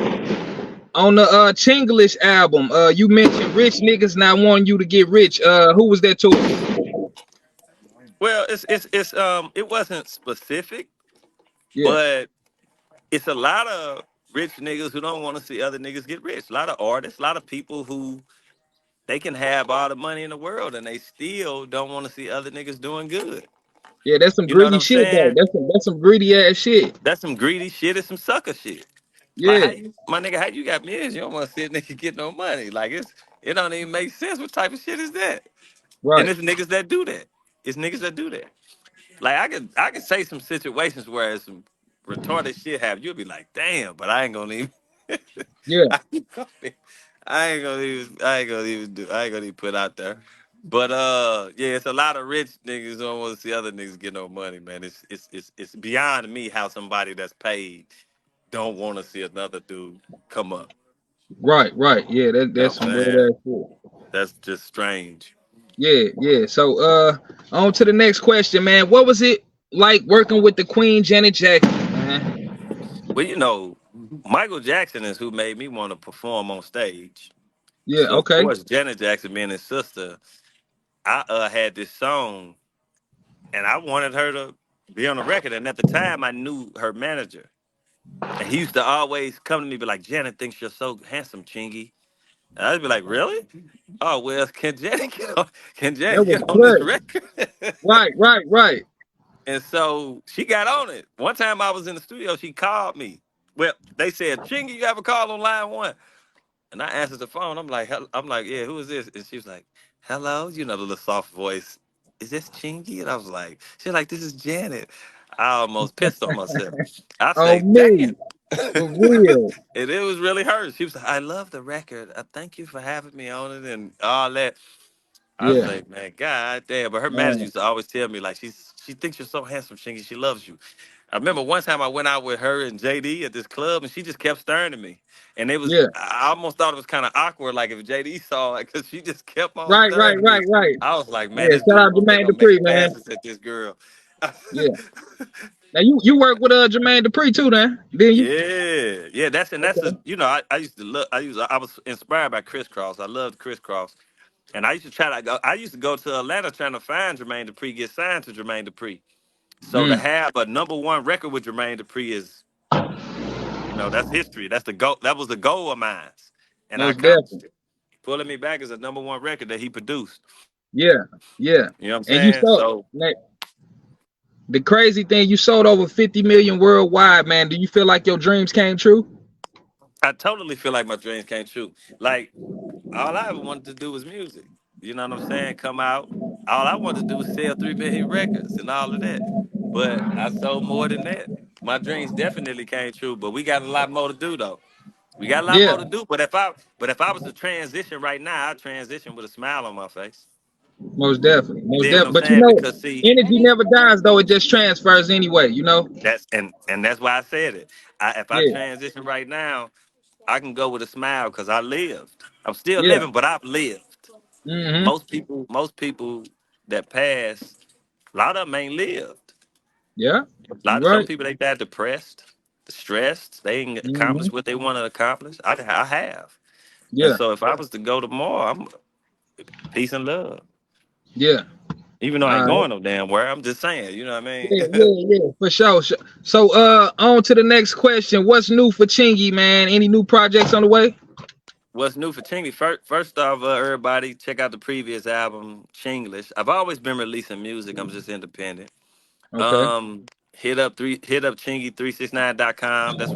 on the Chinglish album, you mentioned rich niggas not wanting you to get rich. Who was that to?
Well, it's it wasn't specific,
Yeah,
but it's a lot of rich niggas who don't want to see other niggas get rich. A lot of artists, a lot of people who they can have all the money in the world and they still don't want to see other niggas doing good.
yeah. That's some
You know what
greedy
I'm
shit though.
saying?
That's some greedy ass shit.
That's some greedy shit and some sucker shit. Like how
Yeah,
you, my nigga, how you got millions? You don't want to see a nigga get no money. Like it don't even make sense. What type of shit is that? And
right.
it's niggas that do that. It's niggas that do that. Like I could say some situations where some retarded shit happen. You'll be like, damn, but I ain't gonna even.
Yeah,
I ain't gonna I ain't gonna even put out there. But yeah, it's a lot of rich niggas who don't want to see other niggas get no money, man. It's beyond me how somebody that's paid don't want to see another dude come up.
right. Yeah,
You know
that's
what
some
I'm
weird
saying?
ass shit.
That's just strange.
Yeah. So on to the next question, man. What was it like working with the Queen Janet Jackson, man?
Well, Michael Jackson is who made me want to perform on stage.
Yeah,
So of
okay.
course, Janet Jackson being his sister, I had this song and I wanted her to be on the record. And at the time, I knew her manager, and he used to always come to me, be like, "Janet thinks you're so handsome, Chingy." And I'd be like, "Really? Oh well, can Janet get on, can
That
Janet
was
get on this
clutch.
record?"
Right.
And so she got on it. One time I was in the studio, she called me. Well, they said, "Chingy, you have a call on line one." And I answered the phone. I'm like, yeah, who is this? And she was like, hello, the little soft voice. Is this Chingy? And I was like, she's like, this is Janet. I almost pissed on myself. I say,
On
damn.
me, for real.
And it was really her. She was like, I love the record. I thank you for having me on it and all that. I
Yeah,
say, man, god damn. But her manager
man.
used to always tell me, like, she thinks you're so handsome, Chingy. She loves you. I remember one time I went out with her and JD at this club, and she just kept staring at me. And
Yeah.
I almost thought it was kind of awkward, like if JD saw it, because she just kept on staring at me.
Right.
I was like, man,
Yeah,
this
shout
dude
out
gonna think
Jermaine
I'm making
Dupri, man.
passes at this girl.
Yeah. Now you work with Jermaine Dupri too, then? Didn't you?
Yeah. That's a
Okay.
I used to look. I was inspired by Crisscross. I loved Crisscross, and I used to try to go. I used to go to Atlanta trying to find Jermaine Dupri, get signed to Jermaine Dupri. So to
Mm,
have a number one record with Jermaine Dupri is, that's history. That's the goal. That was the goal of mine, and I
most
accomplished
definitely.
it. Pulling Me Back is a number one record that he produced.
Yeah, yeah.
You know what I'm
And you
saying?
sold
So
like, the crazy thing, you sold over 50 million worldwide, man. Do you feel like your dreams came true?
I totally feel like my dreams came true. Like all I ever wanted to do was music. You know what I'm saying? Come out. All I wanted to do was sell 3 million records and all of that. But I sold more than that. My dreams definitely came true. But we got a lot more to do though. We got a lot
Yeah,
more to do. But if I was to transition right now, I'd transition with a smile on my face.
most definitely.
You
Most
dig what
definitely.
I'm
But you
saying?
know,
Because see,
energy never dies though, it just transfers anyway.
that's that's why I said it. If I
Yeah,
transition right now, I can go with a smile because I lived. I'm still
yeah.
living, but I've lived.
Mm-hmm.
Most people that pass, a lot of them ain't lived.
Yeah.
A
You
lot of some
right.
people they died depressed, stressed. They ain't
Mm-hmm.
accomplished what they want to accomplish. I have, and
Yeah,
so if I was to go tomorrow, I'm peace and love.
yeah.
Even though I ain't
All right.
going no damn where. I'm just saying, you know what I mean?
Yeah, for sure. So, on to the next question. What's new for Chingy, man? Any new projects on the way?
What's new for Chingy? First off, everybody, check out the previous album, Chinglish. I've always been releasing music. I'm just independent.
Okay.
Hit up Chingy369.com. That's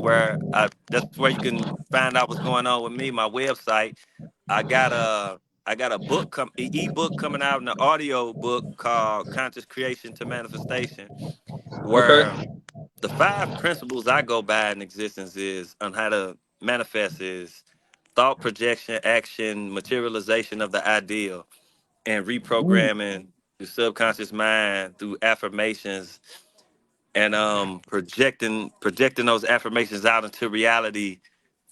where you can find out what's going on with me. My website. I got a I got a ebook coming out and an audio book called Conscious Creation to Manifestation,
Okay.
where the five principles I go by in existence is on how to manifest is thought, projection, action, materialization of the ideal, and
Mm,
reprogramming the subconscious mind through affirmations and projecting those affirmations out into reality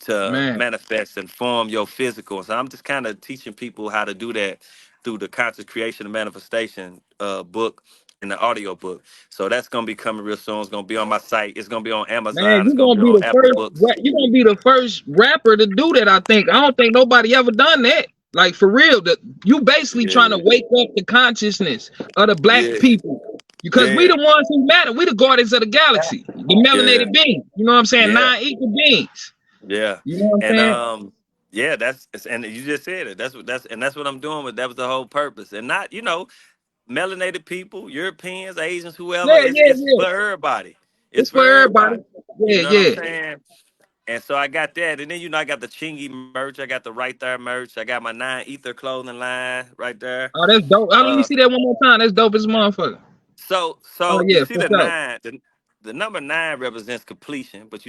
to
man,
manifest and form your physical. So I'm just kind of teaching people how to do that through the conscious creation and manifestation book and the audio book. So that's gonna be coming real soon. It's gonna be on my site. It's gonna be on
man,
Amazon. It's gonna be on Apple Books.
you gonna be the first rapper to do that. I think. I don't think nobody ever done that. Like for real, that you basically trying to
Yeah,
wake up the consciousness of the black
yeah,
people. Because we
yeah,
the ones who matter. We the guardians of the galaxy, the
yeah,
melanated beings. You know what I'm saying?
yeah,
Nine equal beings.
yeah.
You know what I'm
And
saying?
yeah, and you just said it. That's what I'm doing. But that was the whole purpose, and not melanated people, Europeans, Asians, whoever.
Yeah,
It's
yeah,
it's
yeah.
for everybody. It's
It's
for
for everybody.
everybody. You
Yeah,
know what I'm
yeah.
saying? And so I got that, and then I got the Chingy merch. I got the Right Thurr merch. I got my Nine Ether clothing line right there.
Oh, that's dope. Oh, let me
Uh,
see that one more time. That's dope as a motherfucker.
so
Oh
you
yeah,
see
for
the
sure.
nine, the number nine represents completion, but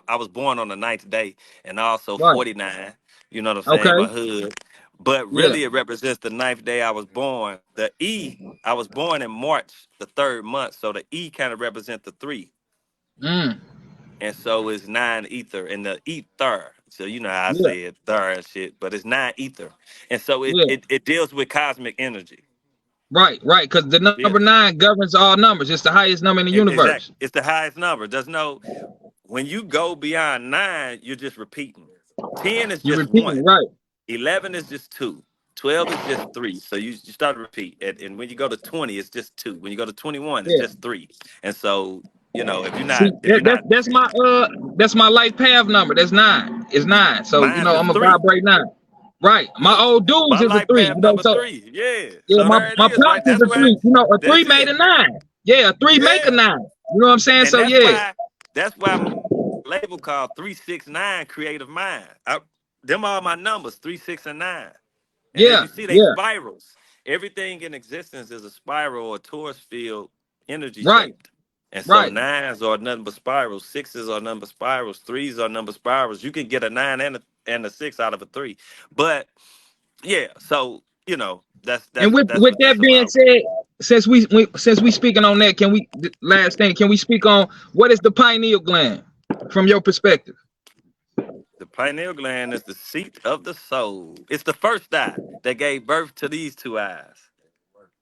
I was born on the ninth day, and also
Right.
49. You know what I'm saying?
Okay.
My hood, but
Yeah.
really it represents the ninth day I was born. The E, I was born in March, the third month, so the E kind of represents the three,
Mm.
and so it's nine ether and the ether. So you know how I
Yeah.
say it, thir and shit, but it's nine ether, and so it
Yeah.
it, it deals with cosmic energy.
Right. Right. Because the
Yeah,
number nine governs all numbers. It's the highest number in the universe.
exactly. It's the highest number. There's no When you go beyond nine, you're just repeating. 10 is
You
just
repeat it
one.
right.
11 is just two. 12 is just three. So you start to repeat. And when you go to 20, it's just two. When you go to 21, it's
Yeah.
just three. And so, if you're
See,
not, if you're not,
that's my life path number. That's nine. It's nine. So
mine's is
I'm a
three.
vibrate nine. Right. My old dudes
My
is a
life
three.
path number
So
three. Yeah.
yeah,
So there it
my
is,
pops
right?
is
That's
a
where,
three. A three
that's
made
it.
a nine. Yeah, a three make a
Yeah.
nine. You know what I'm saying?
And
So yeah.
that's why my label called 369 Creative Mind. Them are my numbers, 3, 6, and 9. And as
Yeah.
you see, they
Yeah.
spirals. Everything in existence is a spiral or torus field energy
Right.
shaped. And so
Right.
nines are nothing but spirals, sixes are nothing but spirals, threes are number spirals. You can get a nine and a six out of a three. But yeah, so that's
And
that's that's
with
what
that
that's
being
about.
said, since we speaking on that, last thing, can we speak on what is the pineal gland from your perspective?
The pineal gland is the seat of the soul. It's the first eye that gave birth to these two eyes.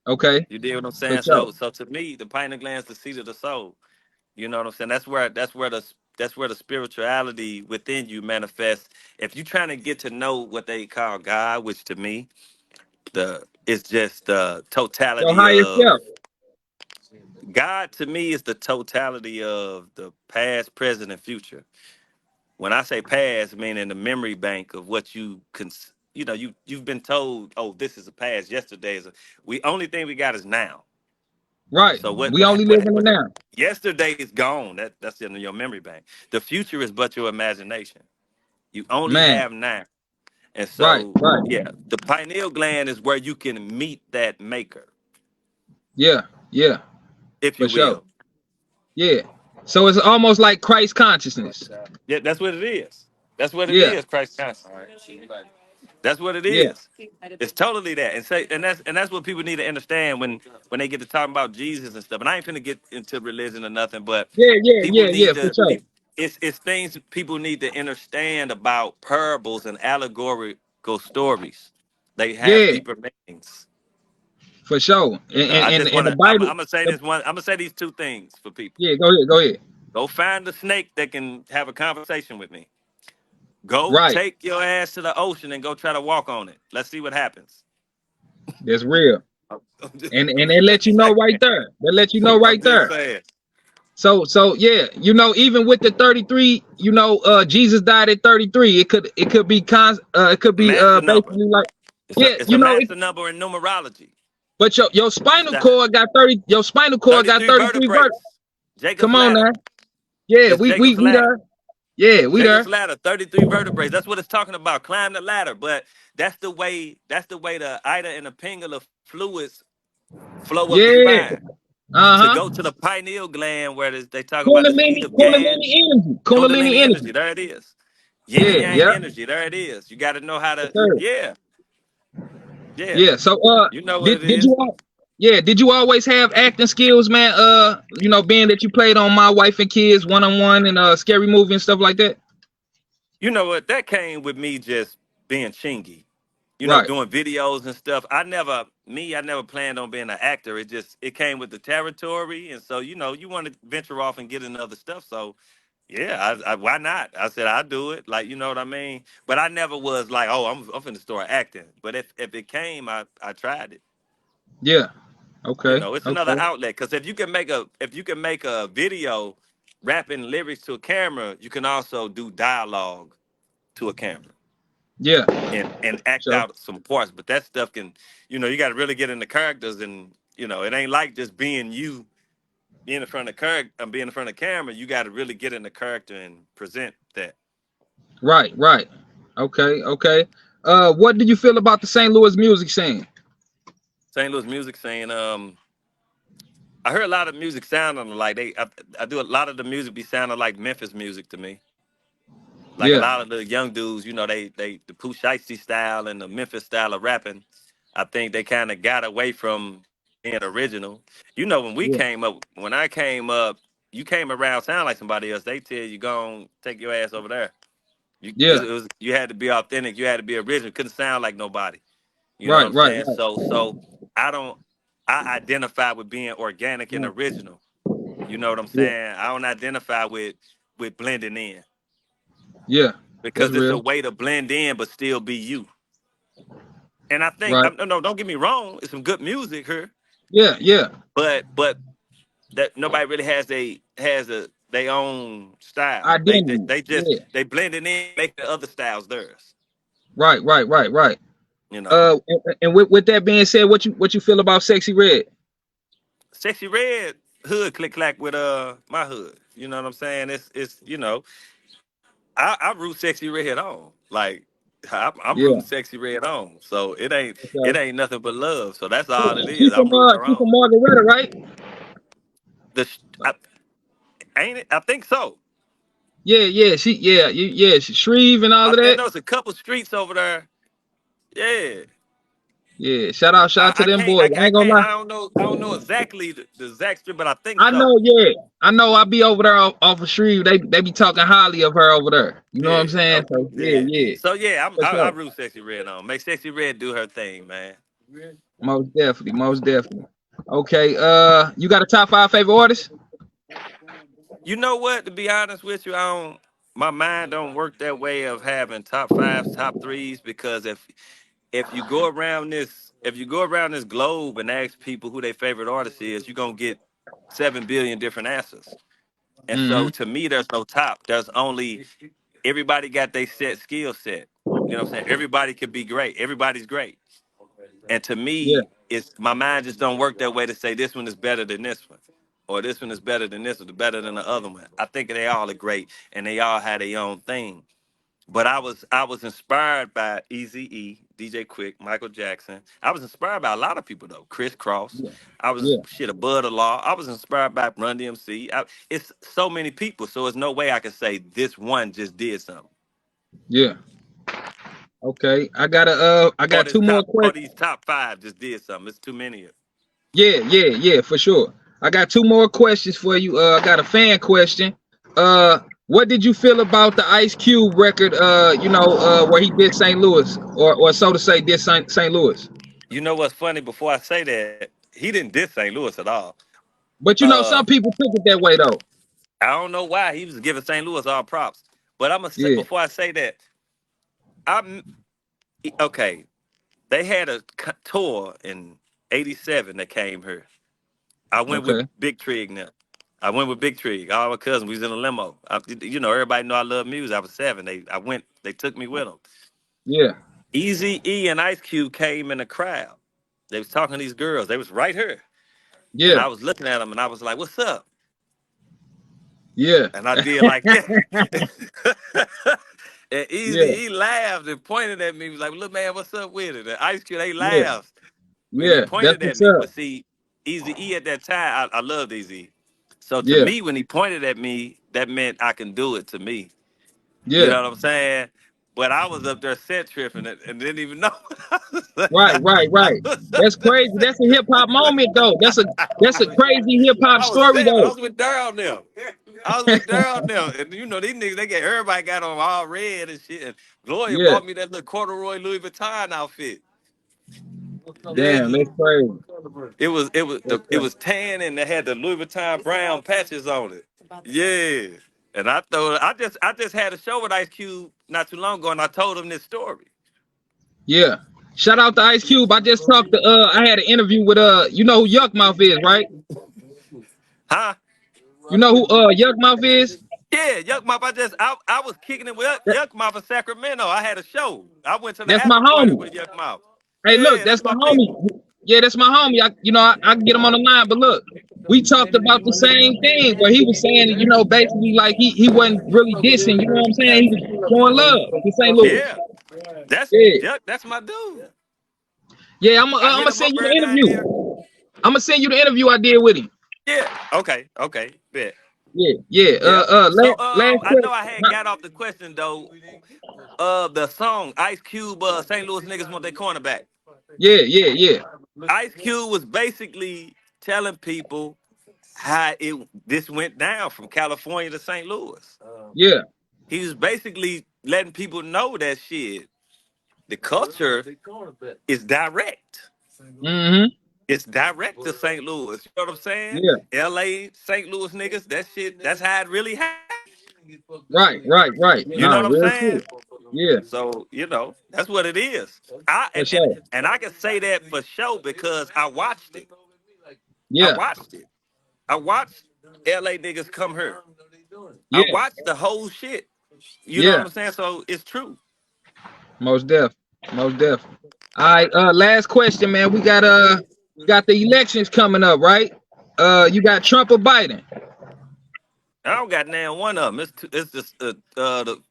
Okay,
You dig what I'm
for
saying?
sure.
So to me, the pineal gland is the seat of the soul. You know what I'm saying? That's where the spirituality within you manifests. If you're trying to get to know what they call God, which to me, it's just the
Your
totality
higher
of
self.
God. To me, is the totality of the past, present, and future. When I say past, meaning the memory bank of what you've been told. Oh, this is the past. Yesterday is. We only thing we got is now.
Right.
So what
We
what
only live
what
in the
what
now.
yesterday is gone. That's in your memory bank. The future is but your imagination. You only
Man.
have now. And
Right.
so
Right.
yeah, the pineal gland is where you can meet that maker,
Yeah. Yeah.
if
For
you
sure.
will.
Yeah. So it's almost like Christ consciousness.
Yeah, that's what it is. That's what it
Yeah.
is, Christ conscious. That's what it
Yeah.
is. It's totally that. And that's what people need to understand when they get to talking about Jesus and stuff. And I ain't finna get into religion or nothing, but
Yeah. Yeah.
people
Yeah. Yeah.
need
For
to
sure.
it's things people need to understand about parables and allegorical stories. They have
Yeah.
deeper meanings.
For sure.
I just
And
want
the
to. I'm
Bible.
gonna say this one. I'm gonna say these two things for people.
Yeah. Go ahead. Go ahead.
Go find the snake that can have a conversation with me. Go
Right.
take your ass to the ocean and go try to walk on it. Let's see what happens.
That's real. And they let you know right there. They let you know
I'm
right
just
there.
saying.
So yeah, even with the 33, Jesus died at 33. It could be it could be
Master number.
basically like, yeah,
It's a master number in numerology.
but your
It's
spinal
the
cord got 30, your spinal cord got
33
33 vertebrae.
vertebrae. Jacob's
Come on
ladder.
now. Yeah,
It's Jacob's
we
ladder.
there. Yeah, we
Jacob's
there.
ladder, 33 vertebrae. That's what it's talking about. Climb the ladder. But that's the way the ida and the pingula fluids flow up the
Yeah.
spine to
Uh-huh.
go to the pineal gland where they talk about the
Kundalini,
seat of Gad.
Kundalini energy. Kundalini
Kundalini
energy.
energy. There it is. Yin and
Yeah,
yang
yeah.
energy. There it is. You got to know how
Yes,
to.
sir.
Yeah. Yeah.
Yeah. So
You know what
did
it
did you
is.
all yeah, did you always have acting skills, man? Being that you played on My Wife and Kids one-on-one and scary movie and stuff like that?
You know what? That came with me just being chingy.
Right.
Doing videos and stuff. I never planned on being an actor. It came with the territory, and so you want to venture off and get into other stuff. So, yeah, why not? I said I'd do it. Like, you know what I mean. But I never was like, oh, I'm finna start acting. But if it came, I tried it.
Yeah. Okay.
It's another
Okay.
outlet because if you can make a video rapping lyrics to a camera, you can also do dialogue to a camera
Yeah.
and act
So
out some parts. But that stuff can, you got to really get into characters, and it ain't like just being you, being in front of character, being in front of camera. You got to really get in the character and present that.
right, right. Okay, okay. What do you feel about the St. Louis music scene?
St. Louis music saying, I heard a lot of music sounding like I do a lot of the music be sounding like Memphis music to me. Like a
Yeah.
lot of the young dudes, they the Pooh Shiesty style and the Memphis style of rapping. I think they kind of got away from being original.
Yeah.
When I came up, you came around sound like somebody else. They tell you go on, take your ass over there.
Yeah.
You had to be authentic. You had to be original. Couldn't sound like nobody. You know what
Right,
I'm
right,
saying?
right.
So I don't. I identify with being organic and
Yeah.
original. You know what I'm
Yeah.
saying? I don't identify with blending in
Yeah. That's
because it's a
real.
way to blend in but still be you. And I think
Right.
no, don't get me wrong. It's some good music here,
Yeah, yeah.
but that nobody really has a they own style. They they,
Identity.
they just
Yeah.
they blend it in, make the other styles theirs.
Right, right, right, right.
You know,
And with that being said, what you feel about Sexy Red?
Sexy Red hood click clack with my hood. You know what I'm saying? It's I root Sexy Red on. Like I'm
Yeah.
rooting Sexy Red on. So it ain't it
Okay.
ain't nothing but love. So that's all it
She
is.
from
I'm rooting her
she from
on.
Margaretta, right?
The I, ain't it? I think so.
Yeah, yeah. Shreve and all of
I
that.
know it's a couple streets over there. Yeah.
Yeah. Shout out to
I
them
can't
boys. I
I
ain't gonna
can't
lie.
I don't know exactly the exact street, but I think
I
so.
know, yeah. I know I be over there off of Shreve. They be talking highly of her over there. You know what I'm
Yeah.
saying?
Okay.
So yeah,
Yeah.
yeah.
So yeah,
For
I
sure.
root Sexy Red on. Make Sexy Red do her thing, man.
Most definitely, most definitely. Okay, you got a top five favorite artists?
You know what? To be honest with you, I don't. My mind don't work that way of having top fives, top threes, because if you go around this globe and ask people who their favorite artist is, you're gonna get 7 billion different answers. And so
Mm-hmm.
to me, there's no top. There's only everybody got their set skill set. You know what I'm saying? Everybody could be great. Everybody's great. And to
Yeah,
me, it's my mind just don't work that way to say this one is better than this one. Or this one is better than this one, better than the other one. I think they all are great and they all had their own thing. But I was inspired by Eazy-E, DJ Quick, Michael Jackson. I was inspired by a lot of people though. Chris Cross.
yeah,
I was
yeah,
shit a Bud of Law. I was inspired by Run DMC. It's so many people, so there's no way I can say this one just did something.
yeah. Okay, I
Or
got
this
two more
top or
questions.
these top five just did something. It's too many of.
Yeah, yeah, yeah, for sure. I got two more questions for you. I got a fan question. What did you feel about the Ice Cube record? Where he did St. Louis, or so to say, did St. Louis.
You know what's funny? Before I say that, he didn't diss St. Louis at all.
But
Uh,
some people took it that way though.
I don't know why he was giving St. Louis all props. But I'm gonna say
Yeah,
before I say that, I'm okay. They had a tour in '87 that came here. I went with
Okay.
Big Trig now. I went with Big Trig. All my cousins, we was in a limo. You know, everybody know I love music. I was 7. They took me with them.
Yeah.
Easy E and Ice Cube came in the crowd. They was talking to these girls. They was right here. And
Yeah.
I was looking at them and I was like, what's up?
Yeah.
And I did like that. And Easy
Yeah.
E laughed and pointed at me. He was like, look, man, what's up with it? And Ice Cube, they
Yeah.
laughed when he
Yeah. That's
pointed at
what's
me.
up.
But see, Easy E at that time, I loved Easy. So to
Yeah.
me, when he pointed at me, that meant I can do it to me. You
Yeah.
know what I'm saying? But I was up there set tripping and didn't even know.
Right. Right.
I
Right.
was up
That's crazy. That's a hip hop moment though. That's a crazy hip hop
I was
story
seven. I
though.
was with Daryl now. I was with Daryl now. And you know, these niggas, everybody got on all red and shit. And Gloria
Yeah.
bought me that little corduroy Louis Vuitton outfit.
Damn,
Yeah.
that's crazy.
It was tan and they had the Louis Vuitton brown patches on it. Yeah. And I just had a show with Ice Cube not too long ago and I told him this story.
Yeah. Shout out to Ice Cube. I just talked to I had an interview with you know who Yuck Mouth is, right?
Huh?
You know who Yuck Mouth is?
Yeah, Yuck Mouth. I was kicking it with
That,
Yuck Mouth in Sacramento. I had a show. I went to the
that's my
after party
homie.
with Yuck Mouth.
Hey, look,
Yeah,
that's
that's
the
my people.
homie. Yeah, that's my homie. I can get him on the line, but look, we talked about the same thing where he was saying, you know, basically like he wasn't really dissing, you know what I'm saying? He was showing love to St. Louis.
Yeah, that's
Yeah.
Yuck. That's my dude.
Yeah,
I
I'm
hit
gonna
him
send
up
you the
every now and
interview.
then.
I'm gonna send you the interview I did with him.
Yeah. Okay. Okay. Bet.
Yeah, yeah.
Yeah. So
Last
I know I
question.
had got off the question though. The song Ice Cube, St. Louis niggas want their cornerback.
Yeah, yeah, yeah,
Ice Cube was basically telling people how this went down from California to St. Louis.
yeah.
He was basically letting people know that shit. The culture is direct.
Mm-hmm.
It's direct to St. Louis. You know what I'm saying?
Yeah.
LA, St. Louis niggas, that shit, that's how it really happened.
Right, right, right.
You know
Nah,
what I'm
real
saying?
shit. Yeah,
So, you know, that's what it is. I
for
and and,
sure.
and I can say that for sure because I watched it. I
Yeah,
watched it. I watched LA niggas come here. I
yeah,
watched the whole shit. You know what
yeah.
I'm saying? So it's true.
Most def. Most def. All right, last question, man. We got the elections coming up, right? You got Trump or Biden?
I don't got now one of them. It's just the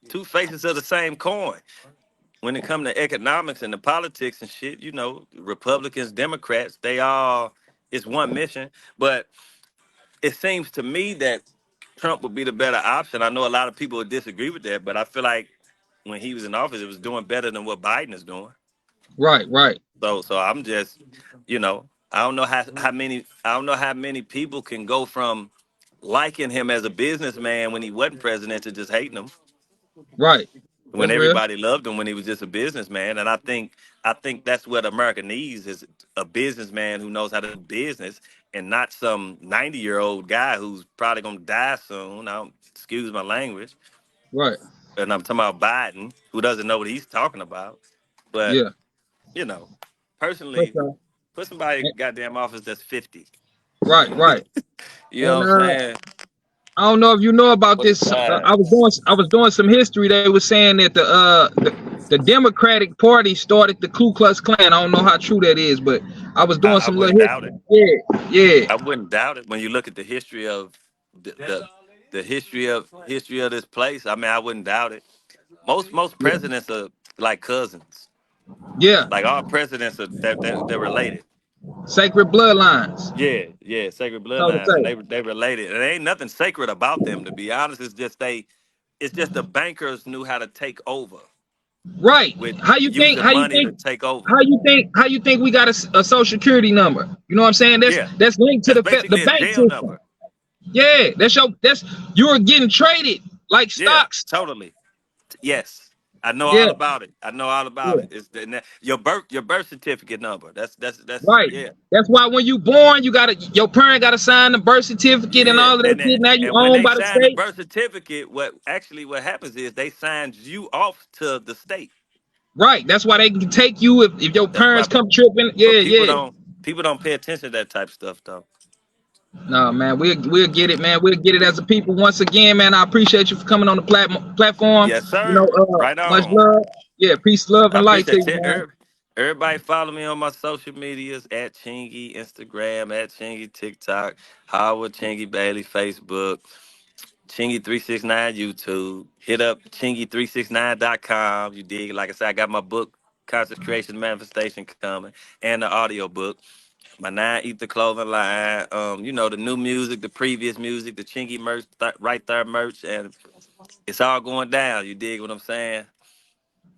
two faces of the same coin. When it comes to economics and the politics and shit, you know, Republicans, Democrats, it's one mission. But it seems to me that Trump would be the better option. I know a lot of people would disagree with that, but I feel like when he was in office, it was doing better than what Biden is doing.
Right, right,
So I'm just, you know, I don't know how many people can go from liking him as a businessman when he wasn't president to just hating him
right.
when
That's real.
everybody loved him when he was just a businessman. And I think that's what America needs is a businessman who knows how to do business and not some 90-year-old guy who's probably gonna die soon. I don't excuse my language.
Right.
And I'm talking about Biden, who doesn't know what he's talking about. But,
Yeah,
you know,
for
personally,
sure.
put somebody in
And-
goddamn office that's 50.
Right, right.
You know
And
what I'm saying?
I don't know if you know about
What
this.
time?
I was doing some history. They were saying that the Democratic Party started the Ku Klux Klan. I don't know how true that is, but I was doing
I
some little
wouldn't doubt it.
history. Yeah, yeah.
I wouldn't doubt it when you look at the history of the history of this place. I mean, I wouldn't doubt it. Most
Yeah,
presidents are like cousins.
yeah.
Like all presidents are they're related.
Sacred bloodlines,
Yeah, yeah, sacred
so to
bloodlines, and
say.
they related. And there ain't nothing sacred about them, to be honest. It's just the bankers knew how to take over
Right.
with
How you think?
using
How you
money to
think?
take over.
How you think? How you think we got a social security number? You know what I'm saying?
Yeah,
That's linked to
that's
the
basically a
bank
jail
system.
number.
Yeah, that's you're getting traded like
Yeah,
stocks.
totally. Yes, I know all
Yeah,
about it. I know all about
yeah.
it. Your birth certificate number. That's
Right.
yeah.
That's why when you born, your parent gotta sign the birth certificate and
Yeah,
all of that shit. Now you
and when
owned
they
by the
sign the
state.
birth certificate, what happens is they sign you off to the state.
Right. That's why they can take you if your
That's why
parents come tripping. Yeah,
But
yeah.
People don't pay attention to that type of stuff though.
No, man, we'll get it, man. We'll get it as a people. Once again, man, I appreciate you for coming on the platform.
Yes,
You know,
sir. Right
much
on.
love. Yeah, peace, love,
I
and light to
appreciate
you,
it.
man.
Everybody follow me on my social medias at Chingy, Instagram, at Chingy, TikTok, Howard Chingy Bailey, Facebook, Chingy369 YouTube. Hit up Chingy369.com. You dig? Like I said, I got my book, Conscious Creation Manifestation coming, and the audio book. My 9 Ether clothing line, the new music, the previous music, the Chingy merch, Right Thurr merch, and it's all going down. You dig what I'm saying?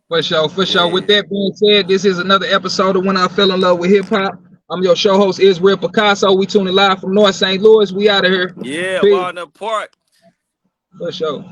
For sure, for sure. With
Yeah.
that being said, this is another episode of When I Fell in Love with Hip Hop. I'm your show host, Israel Picasso. We tuning live from North St. Louis. We out of here.
Yeah,
Peace.
Walnut Park.
For sure.